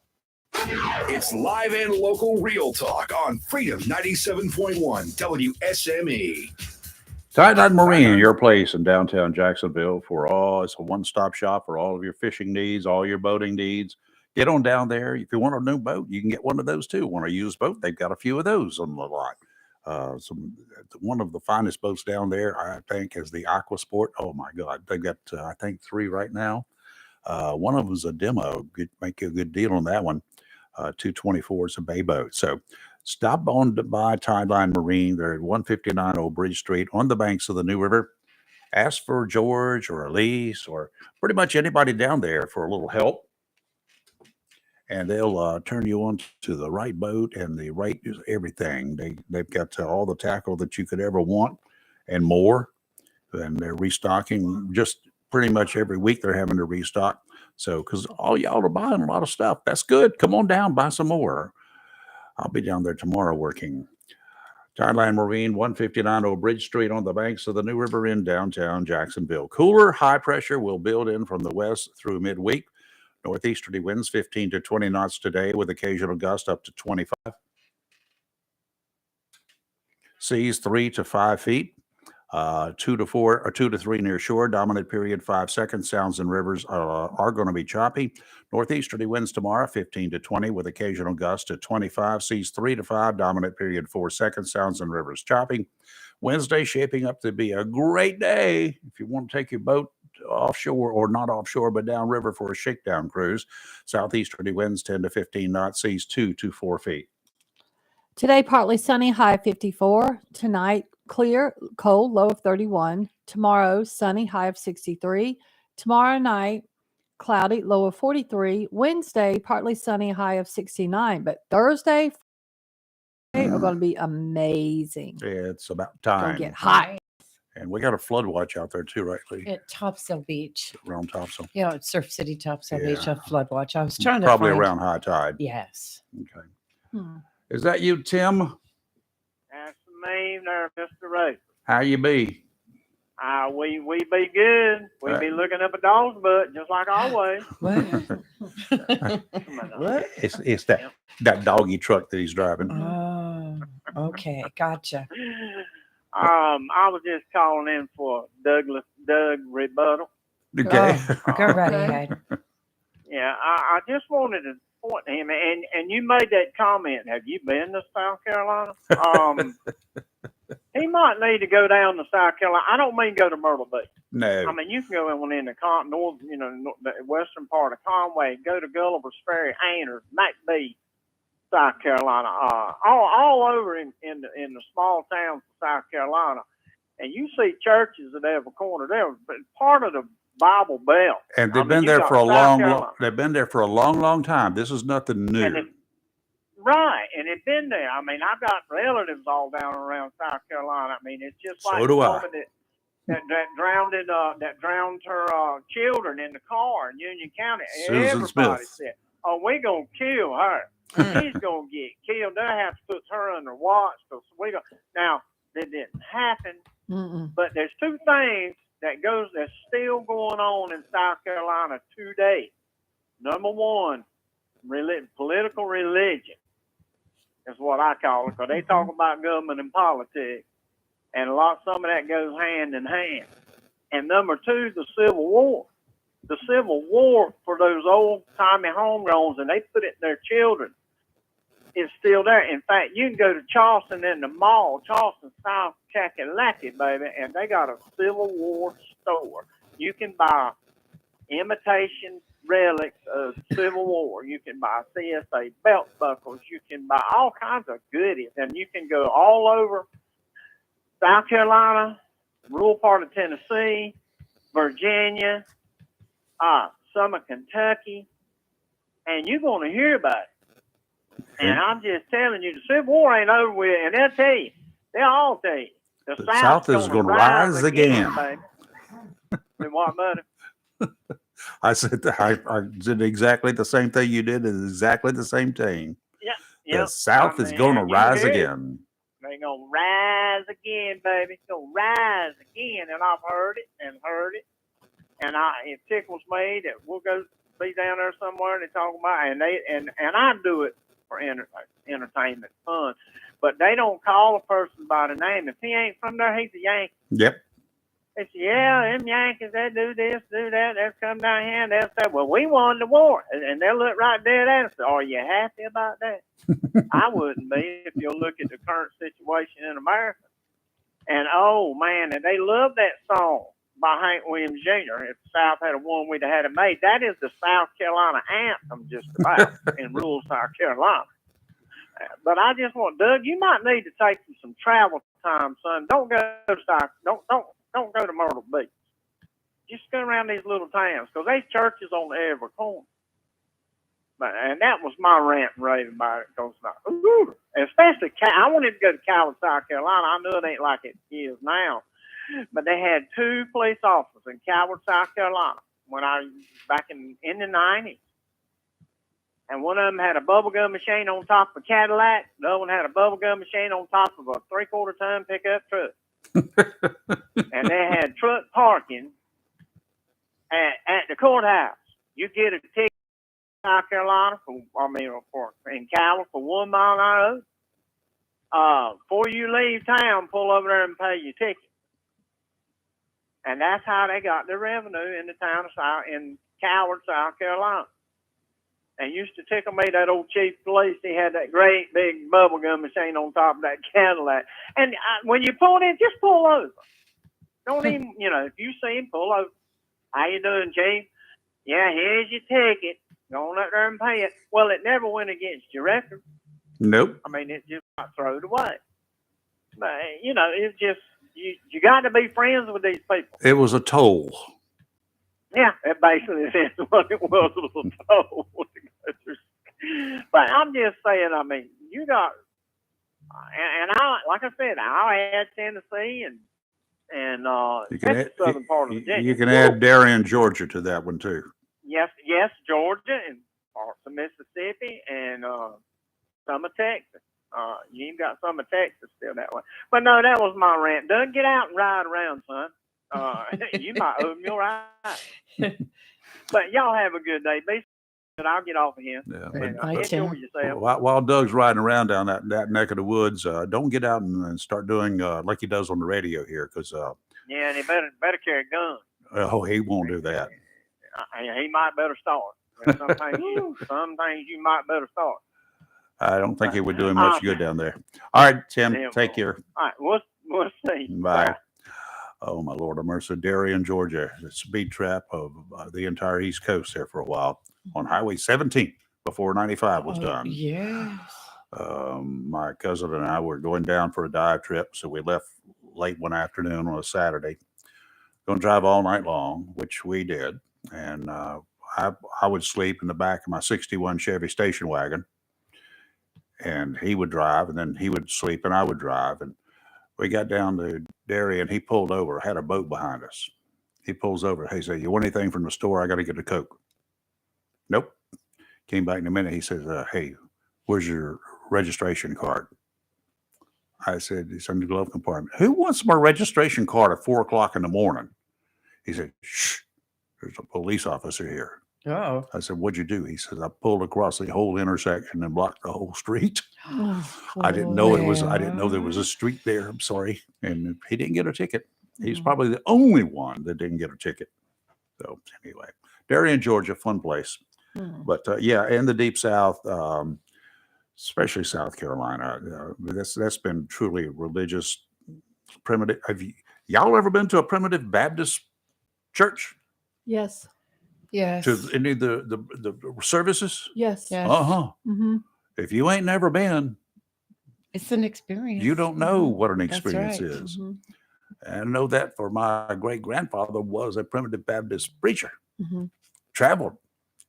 It's live and local Real Talk on Freedom 97.1 WSME. Sideline Marine, your place in downtown Jacksonville it's a one-stop shop for all of your fishing needs, all your boating needs. Get on down there. If you want a new boat, you can get one of those too. Want a used boat? They've got a few of those on the lot. One of the finest boats down there, I think, is the Aqua Sport. Oh my God, they've got I think 3 right now. One of them is a demo. Make you a good deal on that one. 224 is a bay boat. So stop on by Tideline Marine. They're at 159 Old Bridge Street on the banks of the New River. Ask for George or Elise or pretty much anybody down there for a little help. And they'll turn you on to the right boat and the right everything. They've got all the tackle that you could ever want and more. And they're restocking just pretty much every week. They're having to restock. So, because all y'all are buying a lot of stuff, that's good. Come on down, buy some more. I'll be down there tomorrow working. Tideline Marine, 159 Old Bridge Street on the banks of the New River in downtown Jacksonville. Cooler, high pressure will build in from the west through midweek. Northeasterly winds 15 to 20 knots today with occasional gust up to 25. Seas 3 to 5 feet. 2 to 4 or 2 to 3 near shore. Dominant period 5 seconds. Sounds and rivers are going to be choppy. Northeasterly winds tomorrow 15 to 20 with occasional gusts at 25. Seas 3 to 5. Dominant period 4 seconds. Sounds and rivers choppy. Wednesday shaping up to be a great day if you want to take your boat offshore or not offshore but downriver for a shakedown cruise. Southeasterly winds 10 to 15 knots. Seas 2 to 4 feet. Today, partly sunny, high of 54. Tonight, clear, cold, low of 31. Tomorrow, sunny, high of 63. Tomorrow night, cloudy, low of 43. Wednesday, partly sunny, high of 69. But Thursday, Friday are going to be amazing. Yeah, it's about time. Going to get hot. And we got a flood watch out there too, right, Lee? At Topsail Beach. Around Topsail. Yeah, it's Surf City Topsail Yeah. Beach, a flood watch. I was trying to Probably find. around high tide. Yes. Okay. Is that you, Tim? That's me there, Mr. Ray. How you be? We be good. We be looking up a dog's butt just like always. What? It's that doggy truck that he's driving. Oh, okay, gotcha. I was just calling in for Doug rebuttal. Okay. Go right ahead. Yeah, I just wanted to point to him, and you made that comment. Have you been to South Carolina? He might need to go down to South Carolina. I don't mean go to Myrtle Beach. No. I mean, you can go in the the western part of Conway, go to Gulliver's Ferry, Ainers, McBee, South Carolina, all over in the small towns of South Carolina, and you see churches at every corner. They're part of the Bible Belt, And they've been there for a they've been there for a long time. This is nothing new. Right, and it's been there. I mean, I've got relatives all down around South Carolina. I mean, it's just So like do the I. woman that drowned her children in the car in Union County. Susan Everybody Smith. said, "Oh, we're gonna kill her. She's gonna get killed. They have to put her under watch." So we go now. That didn't happen, but there's two things that's still going on in South Carolina today. Number one, political religion is what I call it, because they talk about government and politics, and some of that goes hand in hand. And number two, the Civil War. The Civil War for those old-timey homegrowns, and they put it in their children, is still there. In fact, you can go to Charleston in the mall, Charleston, South Kakalaki, baby, and they got a Civil War store. You can buy imitation relics of Civil War. You can buy CSA belt buckles. You can buy all kinds of goodies, and you can go all over South Carolina, rural part of Tennessee, Virginia, some of Kentucky, and you're going to hear about it. And I'm just telling you, the Civil War ain't over with, and they'll all tell you. The South is going to rise again. baby. And what, buddy? I said I did exactly the same thing you did. Is exactly the same thing. Yeah. The South is going to rise again. They're going to rise again, baby. It's going to rise again. And I've heard it. And it tickles me that we'll go be down there somewhere and they talk about it. And I do it for entertainment, fun. but they don't call a person by the name. If he ain't from there, he's a Yankee. Yep. They say, yeah, them Yankees, they do this, do that. They'll come down here and they'll say, well, we won the war. And they'll look right dead at us. Are you happy about that? I wouldn't be if you look at the current situation in America. And, oh, man, and they love that song by Hank Williams Jr. If the South had won, we'd have had it made. That is the South Carolina anthem just about in rural South Carolina. But I just want, Doug, you might need to take some travel time, son. Don't go to Don't go to Myrtle Beach. Just go around these little towns because there's churches on every corner. And that was my rant and rave about it. Because especially, I wanted to go to Calvert, South Carolina. I know it ain't like it is now, but they had 2 police officers in Calvert, South Carolina when I was back in the 90s. And one of them had a bubblegum machine on top of a Cadillac. The other one had a bubblegum machine on top of a 3/4 ton pickup truck. And they had truck parking at the courthouse. You get a ticket in South Carolina in Calvert for 1 mile an hour. Before you leave town, pull over there and pay your ticket. And that's how they got their revenue in the town of in Calvert, South Carolina. And used to tickle me, that old chief of police. He had that great big bubblegum machine on top of that Cadillac. And when you pull in, just pull over. Don't even, if you see him, pull over. How you doing, chief? Yeah, here's your ticket. Go on up there and pay it. Well, it never went against your record. Nope. I mean, it just got thrown away. But, it's just, you got to be friends with these people. It was a toll. Yeah, it basically is what it was. But I'm just saying, I mean, you got, and I, like I said, I had Tennessee and that's the southern part of Virginia. You can add Darien, Georgia to that one too. Yes, Georgia and parts of Mississippi and some of Texas. You even got some of Texas still that way. But no, that was my rant. Doug, get out and ride around, son. You might owe me your ride. But y'all have a good day. Be safe. I'll get off of here. Yeah, enjoy yourself. While Doug's riding around down that neck of the woods, don't get out and start doing like he does on the radio here, because yeah, and he better carry a gun. Oh, he won't do that. He might better start. Some things you might better start. I don't think he would do him much good down there. All right, Tim, take care. All right, we'll see. Bye. Oh, my Lord of mercy. Darien, Georgia, the speed trap of the entire East Coast there for a while on Highway 17 before 95 was done. Yes. My cousin and I were going down for a dive trip, so we left late one afternoon on a Saturday. Going to drive all night long, which we did. And I would sleep in the back of my 61 Chevy station wagon, and he would drive, and then he would sleep and I would drive. And we got down to Darien. He pulled over, had a boat behind us. He pulls over. He said, "You want anything from the store? I got to get a Coke." Nope. Came back in a minute. He says, "Hey, where's your registration card?" I said, "It's in the glove compartment." "Who wants my registration card at 4 o'clock in the morning?" He said, "Shh, there's a police officer here." Oh. I said, "What'd you do?" He said, "I pulled across the whole intersection and blocked the whole street." I didn't know there was a street there. I'm sorry. And he didn't get a ticket. He's probably the only one that didn't get a ticket. So anyway, Darien, Georgia, fun place. But yeah, in the deep South, especially South Carolina, that's been truly religious, primitive. Have y'all ever been to a primitive Baptist church? Yes. Yes. To any of the services? Yes. Yes. Uh-huh. Mm-hmm. If you ain't never been, It's an experience. you don't know what an That's experience right. is. And I know that, for my great-grandfather was a primitive Baptist preacher. Traveled.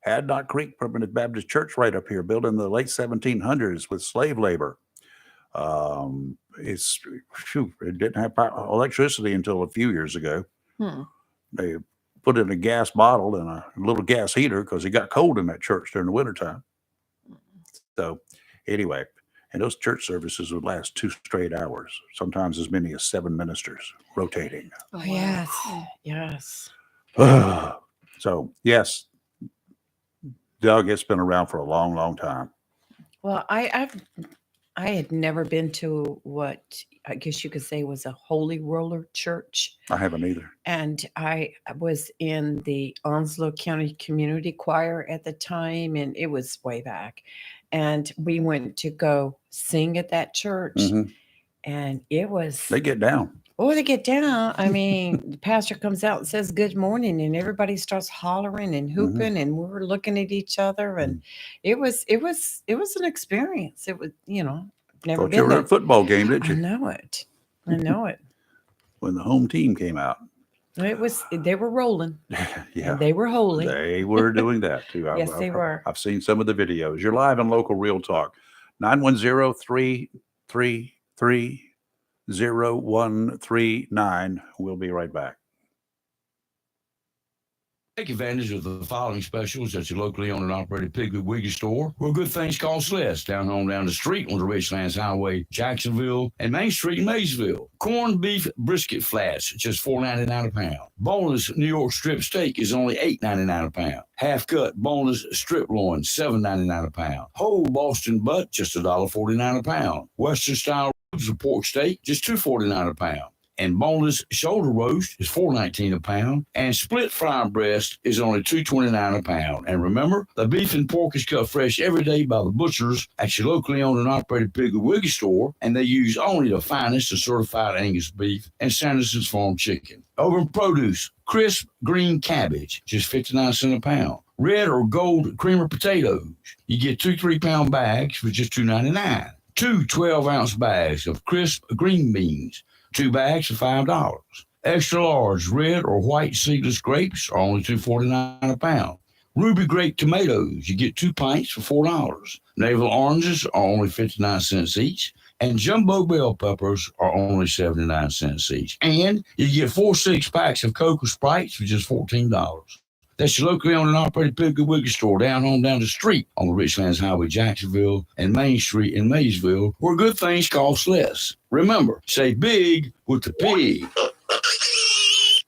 Had Knot Creek Primitive Baptist Church right up here, built in the late 1700s with slave labor. It didn't have electricity until a few years ago. They put in a gas bottle and a little gas heater because it got cold in that church during the wintertime. So anyway, and those church services would last 2 straight hours, sometimes as many as 7 ministers rotating. Oh, yes. Yes. So yes, Doug, it's been around for a long, long time. Well, I had never been to what I guess you could say was a holy roller church. I haven't either. And I was in the Onslow County Community Choir at the time, and it was way back. And we went to go sing at that church, Mhm. and it was. They get down. Oh, they get down. I mean, the pastor comes out and says good morning, and everybody starts hollering and hooping, and we were looking at each other, and it was an experience. It was, never Thought been you were there. at a football game, did I you? know it. I know it. When the home team came out. They were rolling. Yeah. And they were holy. They were doing that too. Yes, they were. I've seen some of the videos. You're live on Local Real Talk. 910-333-0139. We'll be right back. Take advantage of the following specials at your locally owned and operated Piggly Wiggly store, where good things cost less. Down the street on the Richlands Highway, Jacksonville, and Main Street in Maysville. Corned beef brisket flats, just $4.99 a pound. Boneless New York strip steak is only $8.99 a pound. Half cut boneless strip loin, $7.99 a pound. Whole Boston butt, just $1.49 a pound. Western style ribs of pork steak, just $2.49 a pound. And boneless shoulder roast is $4.19 a pound, and split fry breast is only $2.29 a pound. And remember, the beef and pork is cut fresh every day by the butchers at your locally owned and operated Piggly Wiggly store, and they use only the finest of certified Angus beef and Sanderson's Farm chicken. Over in produce, crisp green cabbage, just 59 cents a pound. Red or gold creamer potatoes, you get 2 3-pound bags for just $2.99. 2 12-ounce bags of crisp green beans, 2 bags for $5. Extra large red or white seedless grapes are only $2.49 a pound. Ruby grape tomatoes, you get 2 pints for $4. Navel oranges are only 59 cents each. And jumbo bell peppers are only 79 cents each. And you get 4 6-packs of Cocoa Sprites for just $14. That's your locally owned and operated Piggly Wiggly store down the street on the Richlands Highway, Jacksonville, and Main Street in Maysville, where good things cost less. Remember, say big with the pig.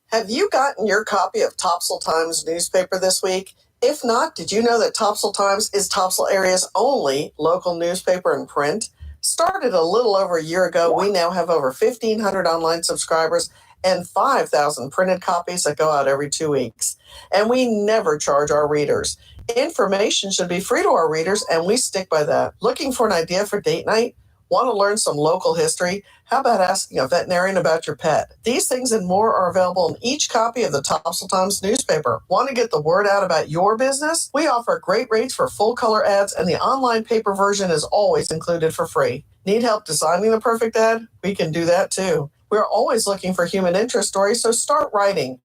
Have you gotten your copy of Topsail Times newspaper this week? If not, did you know that Topsail Times is Topsail area's only local newspaper in print? Started a little over a year ago, we now have over 1,500 online subscribers and 5,000 printed copies that go out every 2 weeks. And we never charge our readers. Information should be free to our readers, and we stick by that. Looking for an idea for date night? Want to learn some local history? How about asking a veterinarian about your pet? These things and more are available in each copy of the Topsail Times newspaper. Want to get the word out about your business? We offer great rates for full color ads, and the online paper version is always included for free. Need help designing the perfect ad? We can do that too. We're always looking for human interest stories, so start writing.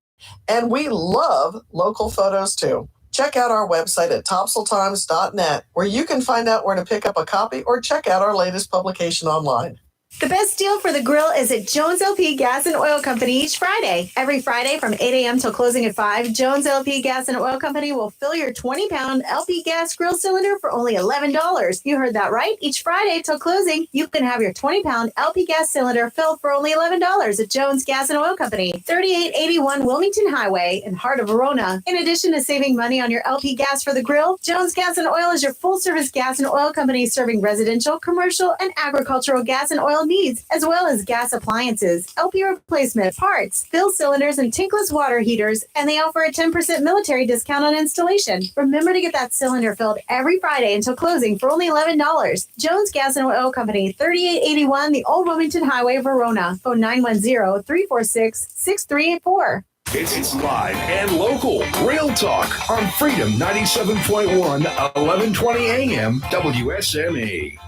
And we love local photos too. Check out our website at topsailtimes.net, where you can find out where to pick up a copy or check out our latest publication online. The best deal for the grill is at Jones LP Gas and Oil Company each Friday. Every Friday from 8 a.m. till closing at 5, Jones LP Gas and Oil Company will fill your 20-pound LP gas grill cylinder for only $11. You heard that right. Each Friday till closing, you can have your 20-pound LP gas cylinder filled for only $11 at Jones Gas and Oil Company, 3881 Wilmington Highway in heart of Verona. In addition to saving money on your LP gas for the grill, Jones Gas and Oil is your full-service gas and oil company serving residential, commercial, and agricultural gas and oil needs, as well as gas appliances, LP replacement, parts, fill cylinders, and tankless water heaters, and they offer a 10% military discount on installation. Remember to get that cylinder filled every Friday until closing for only $11. Jones Gas and Oil Company, 3881 the Old Wilmington Highway, Verona. Phone 910-346-6384. It's live and local. Real talk on Freedom 97.1, 1120 AM, WSME.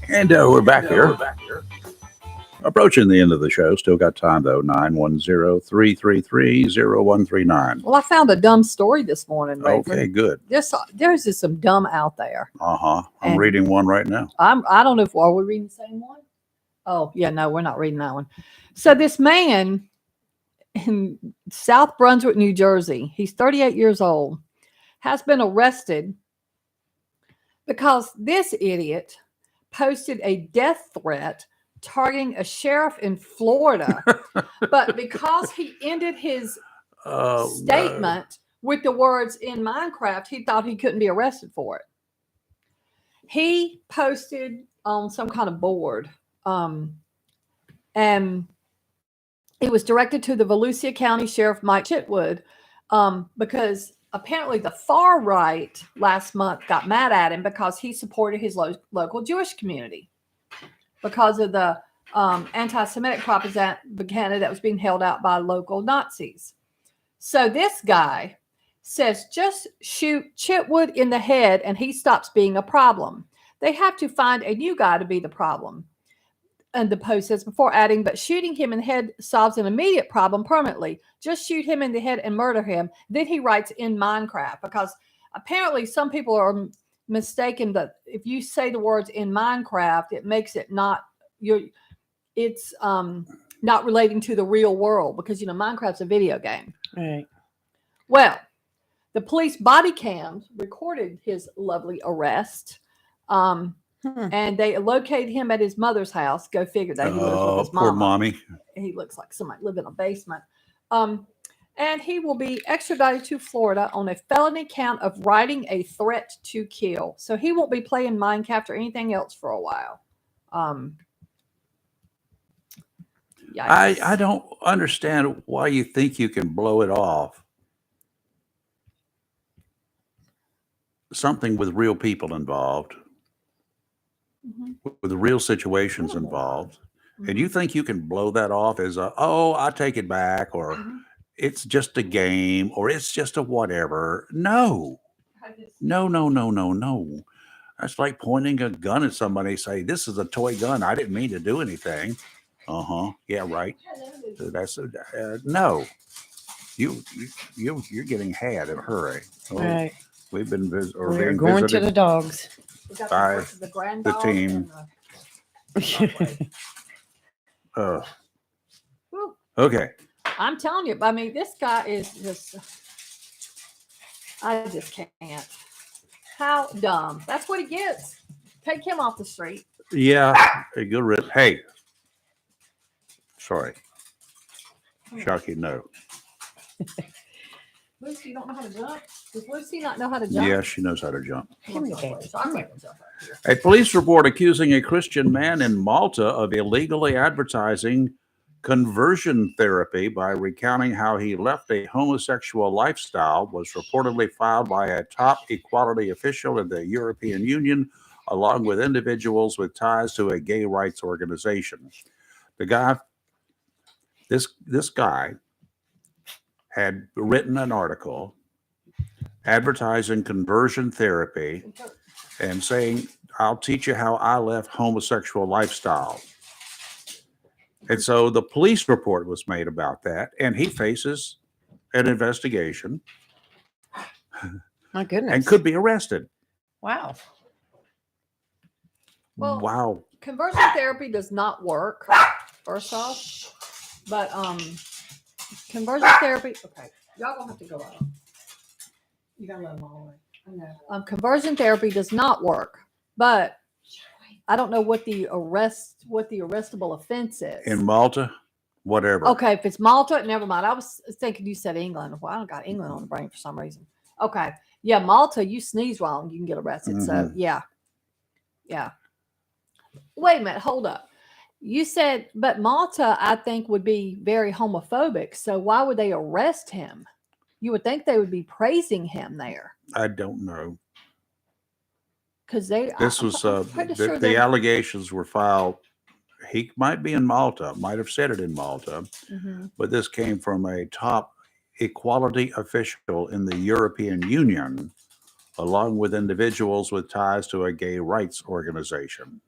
And we're back here. Approaching the end of the show. Still got time, though. 910-333-0139. Well, I found a dumb story this morning, Rayford. Okay, good. There's just some dumb out there. Uh-huh. I'm And reading one right now. I don't know if are we reading the same one? Oh, yeah, no, we're not reading that one. So this man in South Brunswick, New Jersey, he's 38 years old, has been arrested because this idiot posted a death threat targeting a sheriff in Florida. But because he ended his statement with the words "in Minecraft," he thought he couldn't be arrested for it. he posted on some kind of board, and it was directed to the Volusia County Sheriff Mike Chitwood, because apparently the far right last month got mad at him because he supported his local Jewish community because of the anti-Semitic propaganda that was being held out by local Nazis. So this guy says, just shoot Chitwood in the head and he stops being a problem. They have to find a new guy to be the problem. And the post says before adding, but shooting him in the head solves an immediate problem permanently. Just shoot him in the head and murder him. Then he writes in Minecraft, because apparently some people are mistaken that if you say the words in Minecraft, it makes it not it's not relating to the real world, because Minecraft's a video game. Right. Well, the police body cams recorded his lovely arrest. And they located him at his mother's house. Go figure that he lives with his mom. Poor mommy. He looks like somebody live in a basement. And he will be extradited to Florida on a felony count of writing a threat to kill. So he won't be playing Minecraft or anything else for a while. I don't understand why you think you can blow it off. Something with real people involved. With real situations involved, and you think you can blow that off as I take it back, or it's just a game, or it's just a whatever. No. That's like pointing a gun at somebody, say, this is a toy gun, I didn't mean to do anything. Yeah, right. That's no. You're getting had in a hurry. Right. We've been We're going to the dogs. By the team. Okay. I'm telling you, I mean, this guy is just, I just can't. How dumb. That's what he gets. Take him off the street. Yeah. A good rip. Hey. Sorry. Shocky, no. Lucy, you don't know how to jump? Does Lucy not know how to jump? Yeah, she knows how to jump. Come here. A police report accusing a Christian man in Malta of illegally advertising conversion therapy by recounting how he left a homosexual lifestyle was reportedly filed by a top equality official in the European Union, along with individuals with ties to a gay rights organization. This guy had written an article advertising conversion therapy and saying, I'll teach you how I left homosexual lifestyle. And so the police report was made about that, and he faces an investigation. My goodness. And could be arrested. Wow. Well, wow. Conversion therapy does not work, first off. But conversion therapy, okay, y'all gonna have to go out. You gotta let them all away. I know. Conversion therapy does not work, but I don't know what the arrestable offense is. In Malta, whatever. Okay, if it's Malta, never mind. I was thinking you said England. Well, I don't got England on the brain for some reason. Okay, yeah, Malta, you sneeze wrong, you can get arrested. So yeah. Wait a minute, hold up. You said, but Malta, I think, would be very homophobic. So why would they arrest him? You would think they would be praising him there. I don't know. Because they. This was the allegations were filed. He might be in Malta, might have said it in Malta, but this came from a top equality official in the European Union, along with individuals with ties to a gay rights organization.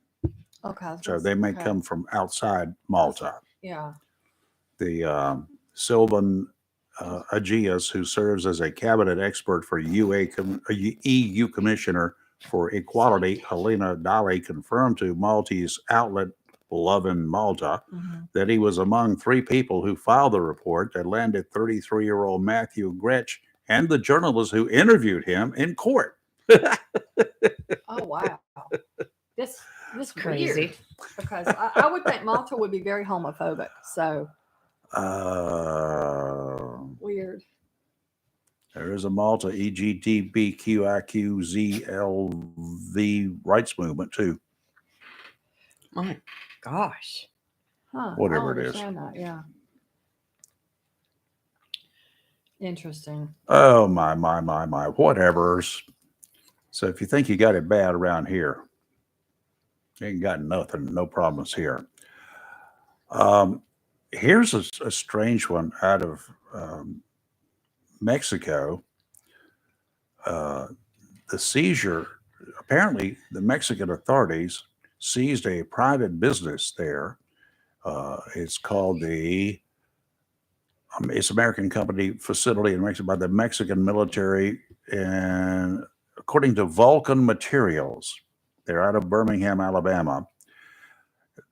Okay. So they may come from outside Malta. Yeah. The Sylvan Agius, who serves as a cabinet expert for EU Commissioner for Equality, Helena Dali, confirmed to Maltese outlet Love in Malta that he was among 3 people who filed the report that landed 33-year-old Matthew Gretsch and the journalist who interviewed him in court. Oh, wow. This crazy. Weird, because I would think Malta would be very homophobic. So weird. There is a Malta EGTBQIQZLV rights movement too. My gosh. Huh, Whatever I it is. understand that, yeah. Interesting. Oh my, whatevers. So if you think you got it bad around here, you ain't got nothing, no problems here. Here's a strange one out of Mexico. The seizure, apparently the Mexican authorities seized a private business there. It's called it's American company facility in Mexico by the Mexican military. And according to Vulcan Materials, they're out of Birmingham, Alabama,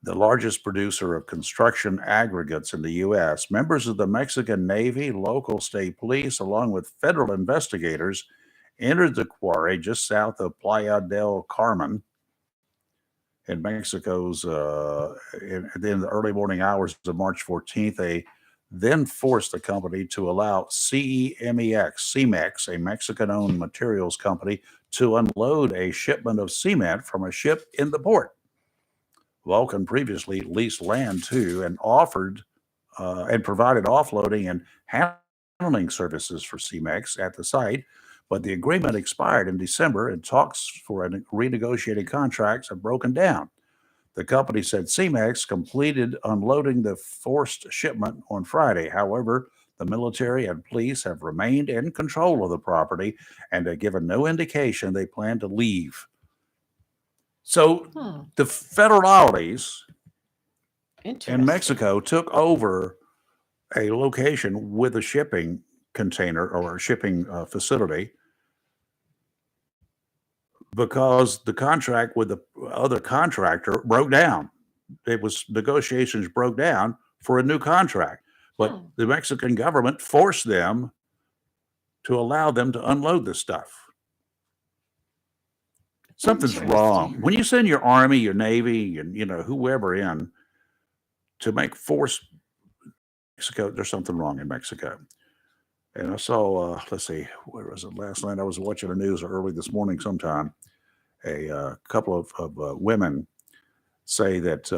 the largest producer of construction aggregates in the U.S. Members of the Mexican Navy, local state police, along with federal investigators, entered the quarry just south of Playa del Carmen in Mexico's in the early morning hours of March 14th. They then forced the company to allow CEMEX, a Mexican-owned materials company, to unload a shipment of cement from a ship in the port. Vulcan previously leased land to and offered and provided offloading and handling services for CEMEX at the site, but the agreement expired in December and talks for a renegotiated contracts have broken down. The company said CEMEX completed unloading the forced shipment on Friday. However, the military and police have remained in control of the property and have given no indication they plan to leave. So the federales in Mexico took over a location with a shipping container or a shipping facility because the contract with the other contractor broke down. It was negotiations broke down for a new contract, but the Mexican government forced them to allow them to unload this stuff. Something's wrong. When you send your army, your navy, and whoever in to make force Mexico, there's something wrong in Mexico. And I saw, let's see, where was it last night? I was watching the news early this morning sometime. A couple of women say that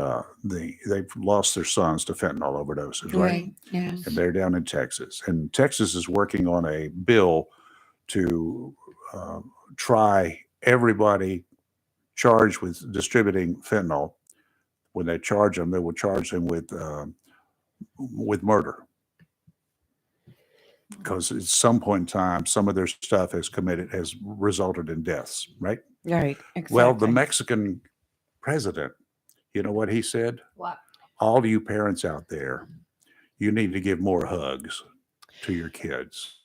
they've lost their sons to fentanyl overdoses, right? Yes. And they're down in Texas. And Texas is working on a bill to try everybody charged with distributing fentanyl. When they charge them, they will charge them with murder. Because at some point in time, some of their stuff has resulted in deaths, right? Right. Exactly. Well, the Mexican president, you know what he said? What? All you parents out there, you need to give more hugs to your kids.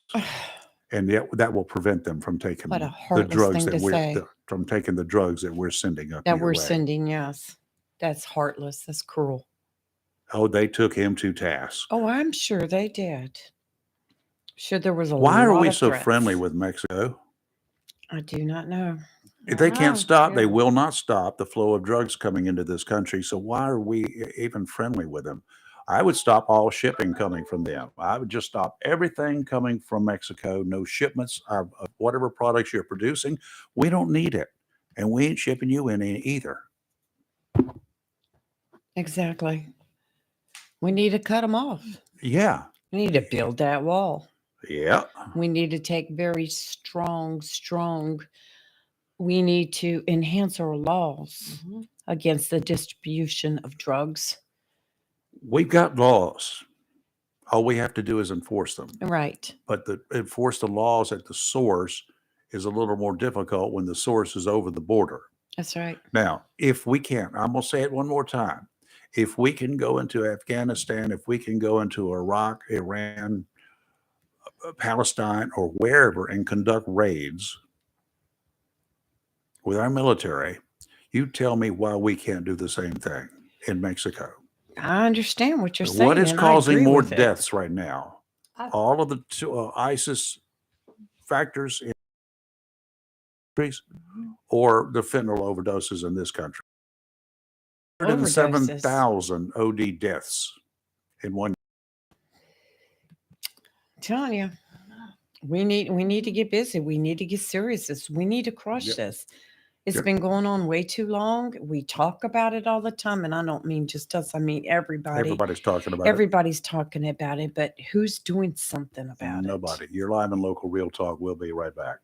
And that will prevent them from taking What a the heartless drugs thing that to say. from taking the drugs that we're sending up That your we're way. sending, yes. That's heartless. That's cruel. Oh, they took him to task. Oh, I'm sure they did. Sure, there was a Why lot are we of so threats. friendly with Mexico? I do not know. If they can't stop, they will not stop the flow of drugs coming into this country. So why are we even friendly with them? I would stop all shipping coming from them. I would just stop everything coming from Mexico. No shipments of whatever products you're producing. We don't need it. And we ain't shipping you any either. Exactly. We need to cut them off. Yeah. We need to build that wall. Yeah. We need to take very strong. We need to enhance our laws against the distribution of drugs. We've got laws. All we have to do is enforce them. Right. But enforce the laws at the source is a little more difficult when the source is over the border. That's right. Now, if we can, I'm going to say it one more time. If we can go into Afghanistan, if we can go into Iraq, Iran, Palestine, or wherever and conduct raids with our military, you tell me why we can't do the same thing in Mexico. I understand what you're saying. What is and I causing agree more with it. deaths right now? All of the ISIS factors in countries or the fentanyl overdoses in this country? 107,000 OD deaths in one. I'm telling you. We need to get busy. We need to get serious. We need to crush this. It's been going on way too long. We talk about it all the time, and I don't mean just us. I mean everybody. Everybody's talking about it. Everybody's talking about it, but who's doing something about it? Nobody. You're live and local Real Talk. We'll be right back.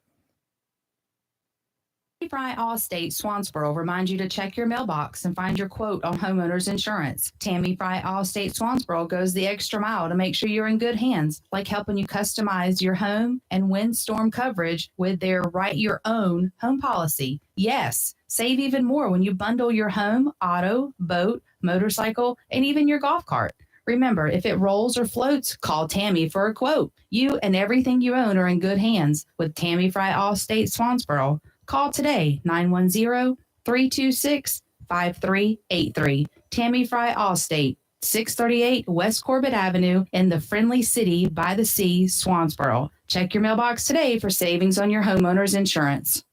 Fry Allstate Swansboro reminds you to check your mailbox and find your quote on homeowners insurance. Tammy Fry Allstate Swansboro goes the extra mile to make sure you're in good hands, like helping you customize your home and windstorm coverage with their Write Your Own home policy. Yes, save even more when you bundle your home, auto, boat, motorcycle, and even your golf cart. Remember, if it rolls or floats, call Tammy for a quote. You and everything you own are in good hands with Tammy Fry Allstate Swansboro. Call today, 910-326-5383. Tammy Fry Allstate, 638 West Corbett Avenue in the friendly city by the sea, Swansboro. Check your mailbox today for savings on your homeowner's insurance.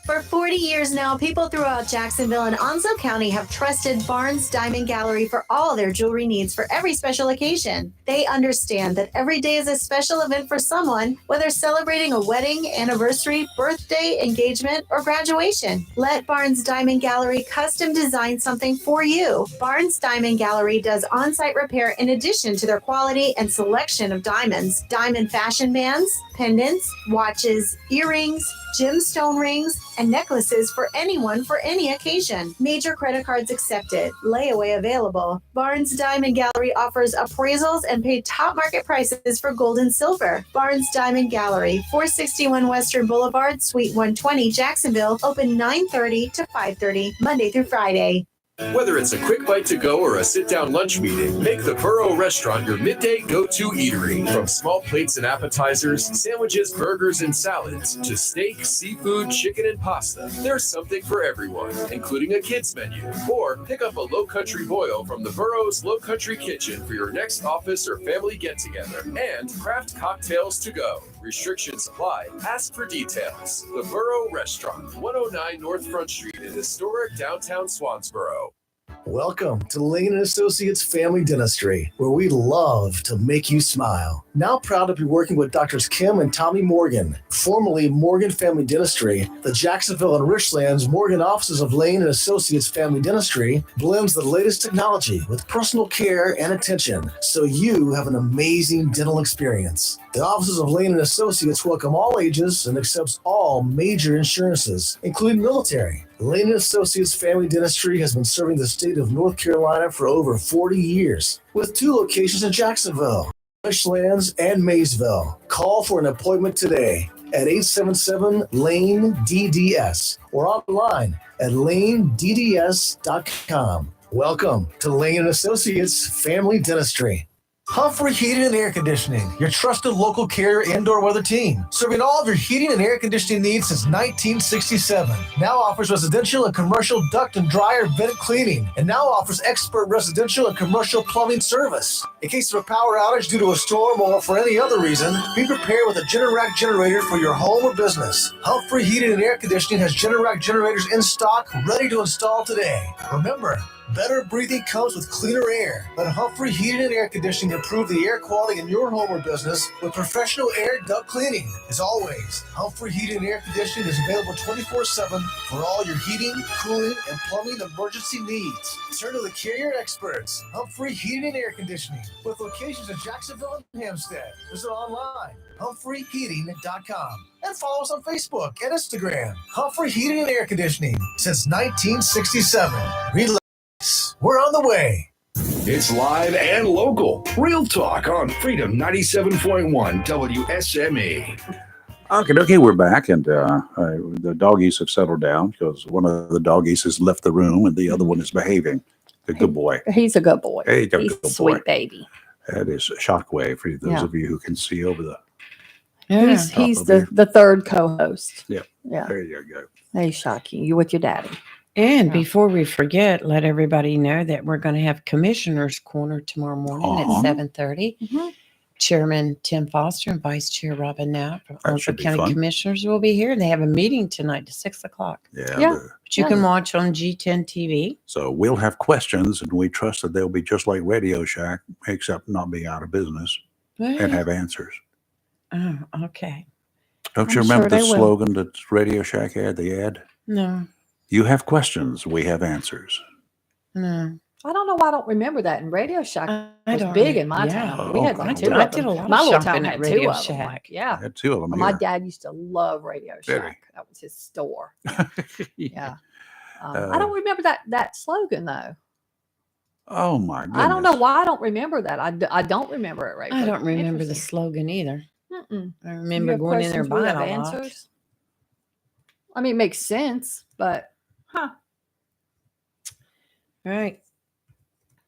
For 40 years now, people throughout Jacksonville and Onslow County have trusted Barnes Diamond Gallery for all their jewelry needs for every special occasion. They understand that every day is a special event for someone, whether celebrating a wedding, anniversary, birthday, engagement, or graduation. Let Barnes Diamond Gallery custom design something for you. Barnes Diamond Gallery does on-site repair in addition to their quality and selection of diamonds, diamond fashion bands, pendants, watches, earrings, gemstone rings, and necklaces for anyone for any occasion. Major credit cards accepted. Layaway available. Barnes Diamond Gallery offers appraisals and paid top market prices for gold and silver. Barnes Diamond Gallery, 461 Western Boulevard, Suite 120, Jacksonville, open 9:30 to 5:30, Monday through Friday. Whether it's a quick bite to go or a sit-down lunch meeting, make the Burrow Restaurant your midday go-to eatery. From small plates and appetizers, sandwiches, burgers, and salads, to steak, seafood, chicken, and pasta, there's something for everyone, including a kids menu. Or pick up a Low Country boil from the Burrow's Low Country Kitchen for your next office or family get-together. And craft cocktails to go. Restrictions apply. Ask for details. The Burrow Restaurant, 109 North Front Street in historic downtown Swansboro. Welcome to Lane & Associates Family Dentistry, where we love to make you smile. Now proud to be working with Doctors Kim and Tommy Morgan, formerly Morgan Family Dentistry. The Jacksonville and Richlands Morgan offices of Lane & Associates Family Dentistry blends the latest technology with personal care and attention, so you have an amazing dental experience. The offices of Lane & Associates welcome all ages and accepts all major insurances, including military. Lane & Associates Family Dentistry has been serving the state of North Carolina for over 40 years, with 2 locations in Jacksonville, Richlands, and Maysville. Call for an appointment today at 877-LANE-DDS or online at lanedds.com. Welcome to Lane & Associates Family Dentistry. Humphrey Heating and Air Conditioning, your trusted local carrier indoor weather team, serving all of your heating and air conditioning needs since 1967. Now offers residential and commercial duct and dryer vent cleaning, and now offers expert residential and commercial plumbing service. In case of a power outage due to a storm or for any other reason, be prepared with a Generac generator for your home or business. Humphrey Heating and Air Conditioning has Generac generators in stock, ready to install today. Remember, better breathing comes with cleaner air. Let Humphrey Heating and Air Conditioning improve the air quality in your home or business with professional air duct cleaning. As always, Humphrey Heating and Air Conditioning is available 24/7 for all your heating, cooling, and plumbing emergency needs. Turn to the carrier experts, Humphrey Heating and Air Conditioning, with locations in Jacksonville and Hampstead. Visit online, humphreyheating.com, and follow us on Facebook and Instagram. Humphrey Heating and Air Conditioning since 1967. We're on the way. It's live and local. Real Talk on Freedom 97.1 WSME. Okay, we're back, and the doggies have settled down because one of the doggies has left the room and the other one is behaving. A good boy. He's a good boy. He's a He's good a sweet boy. baby. That is Shockwave for those Yeah. of you who can see over the. He's the third co-host. Yeah. Yeah. There you go. Hey, Shocky, you with your daddy. And before we forget, let everybody know that we're going to have Commissioner's Corner tomorrow morning at 7:30. Chairman Tim Foster and Vice Chair Robin Knapp from Onslow should be County fun. Commissioners will be here. And they have a meeting tonight at 6 o'clock. Yeah. But you can watch on G10 TV. So we'll have questions, and we trust that they'll be just like Radio Shack, except not be out of business and have answers. Oh, okay. Don't you I'm remember sure the they will. slogan that Radio Shack had, the ad? No, You have questions, we have answers. no. I don't know why I don't remember that. And Radio Shack I was don't big re- in my yeah. town. We Oh, had like God. two I of did them. a lot My of little town shopping at had two Radio of them. Shack. Like, yeah. I had two of them Well, my here. dad used to love Radio Did he? Shack. That was his store. Yeah. Yeah. I don't remember that slogan though. Oh my goodness. I don't know why I don't remember that. I don't remember it right. I don't remember the Interesting. slogan either. Mm-mm. I You remember have going in there questions, we buying have a lot. answers. I mean, it makes sense, but All right.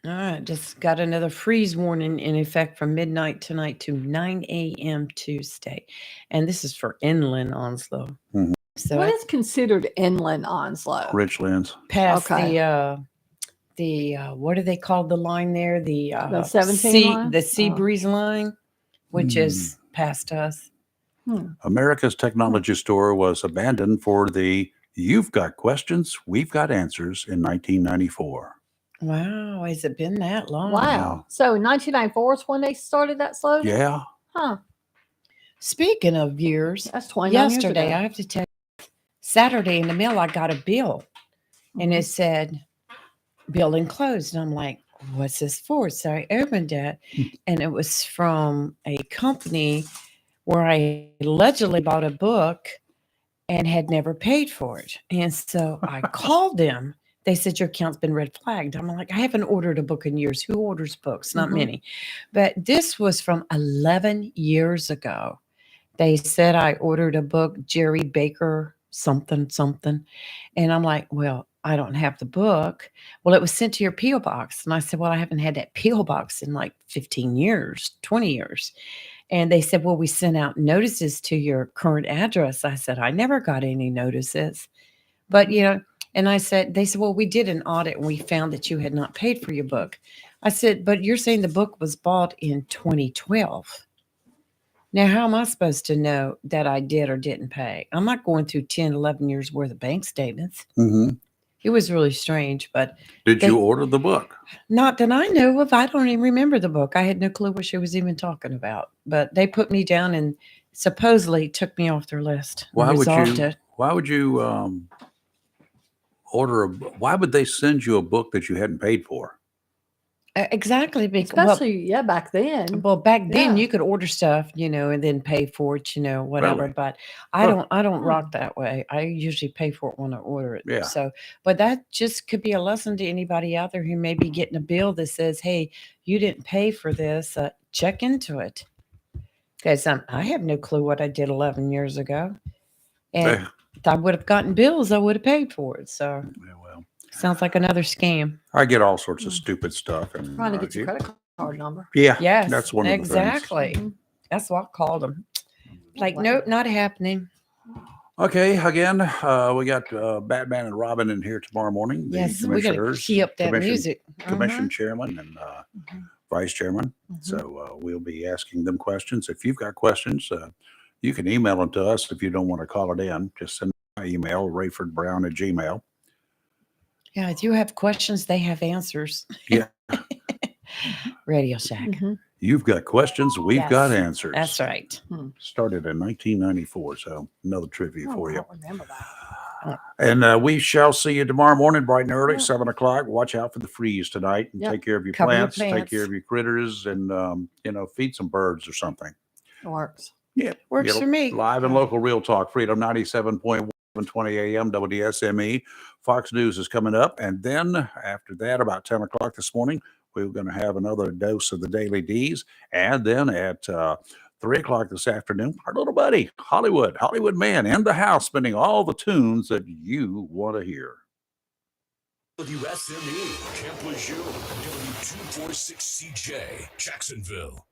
All right. Just got another freeze warning in effect from midnight tonight to 9 a.m. Tuesday. And this is for inland Onslow. Mhm. So what is considered inland Onslow? Richlands. past Okay. the what do they call the line there? The 17 line? the sea Oh. breeze line, which is past us. America's Technology Store was abandoned for the You've Got Questions, We've Got Answers in 1994. Wow, has it been that long? Wow. So 1994 is when they started that slogan? Yeah. Huh. Speaking of years, That's 29 yesterday years ago. I have to tell you, Saturday in the mail I got a bill and it said building closed. And I'm like, what's this for? So I opened it and it was from a company where I allegedly bought a book and had never paid for it. And so I called them. They said, your account's been red flagged. I'm like, I haven't ordered a book in years. Who orders books? Not many. But this was from 11 years ago. They said I ordered a book, Jerry Baker, something. And I'm like, well, I don't have the book. Well, it was sent to your P.O. box. And I said, well, I haven't had that P.O. box in like 15 years, 20 years. And they said, well, we sent out notices to your current address. I said, I never got any notices. But, and I said, they said, well, we did an audit and we found that you had not paid for your book. I said, but you're saying the book was bought in 2012. Now, how am I supposed to know that I did or didn't pay? I'm not going through 10, 11 years worth of bank statements. Mm-hmm. It was really strange, but Did you order the book? not that I know of. I don't even remember the book. I had no clue what she was even talking about, but they put me down and supposedly took me off their list. Why would resolved you? it. Why would you order a? Why would they send you a book that you hadn't paid for? Exactly. Because, Especially, back then. well, back then Yeah. you could order stuff, and then pay for it, whatever. Really? But I Huh. don't rock that way. I usually pay for it when I order it. Yeah. So, but that just could be a lesson to anybody out there who may be getting a bill that says, "Hey, you didn't pay for this. Check into it." Because I have no clue what I did 11 years ago, and if I would have gotten bills, I would have paid for it. So, sounds like another scam. I get all sorts of stupid stuff. And Trying to get your credit card number. Yeah. Yes, That's one of the things. exactly. That's what I called them. Like, nope, not happening. Okay, again, we got Batman and Robin in here tomorrow morning. The Yes, we got to commissioners, key up that commission- music. Commission chairman and vice chairman. So we'll be asking them questions. If you've got questions, you can email them to us. If you don't want to call it in, just send an email, rayfordbrown@gmail.com. Yeah, if you have questions, they have answers. Yeah. Radio Shack. You've got questions, we've Yes, got answers. That's right. Started in 1994, so another trivia for I you. don't remember that. And we shall see you tomorrow morning, bright and early, 7 o'clock. Watch out for the freeze tonight and Yep. take care of your Cover your plants, take plants. care of your critters, and, feed some birds or something. Works. Yeah. Works for me. Live and local real talk, Freedom 97.1, 720 a.m., WSME. Fox News is coming up. And then after that, about 10 o'clock this morning, we're going to have another dose of the Daily D's. And then at 3 o'clock this afternoon, our little buddy, Hollywood Man in the house, spinning all the tunes that you want to hear. WSME, Camp Lejeune, W246CJ, Jacksonville.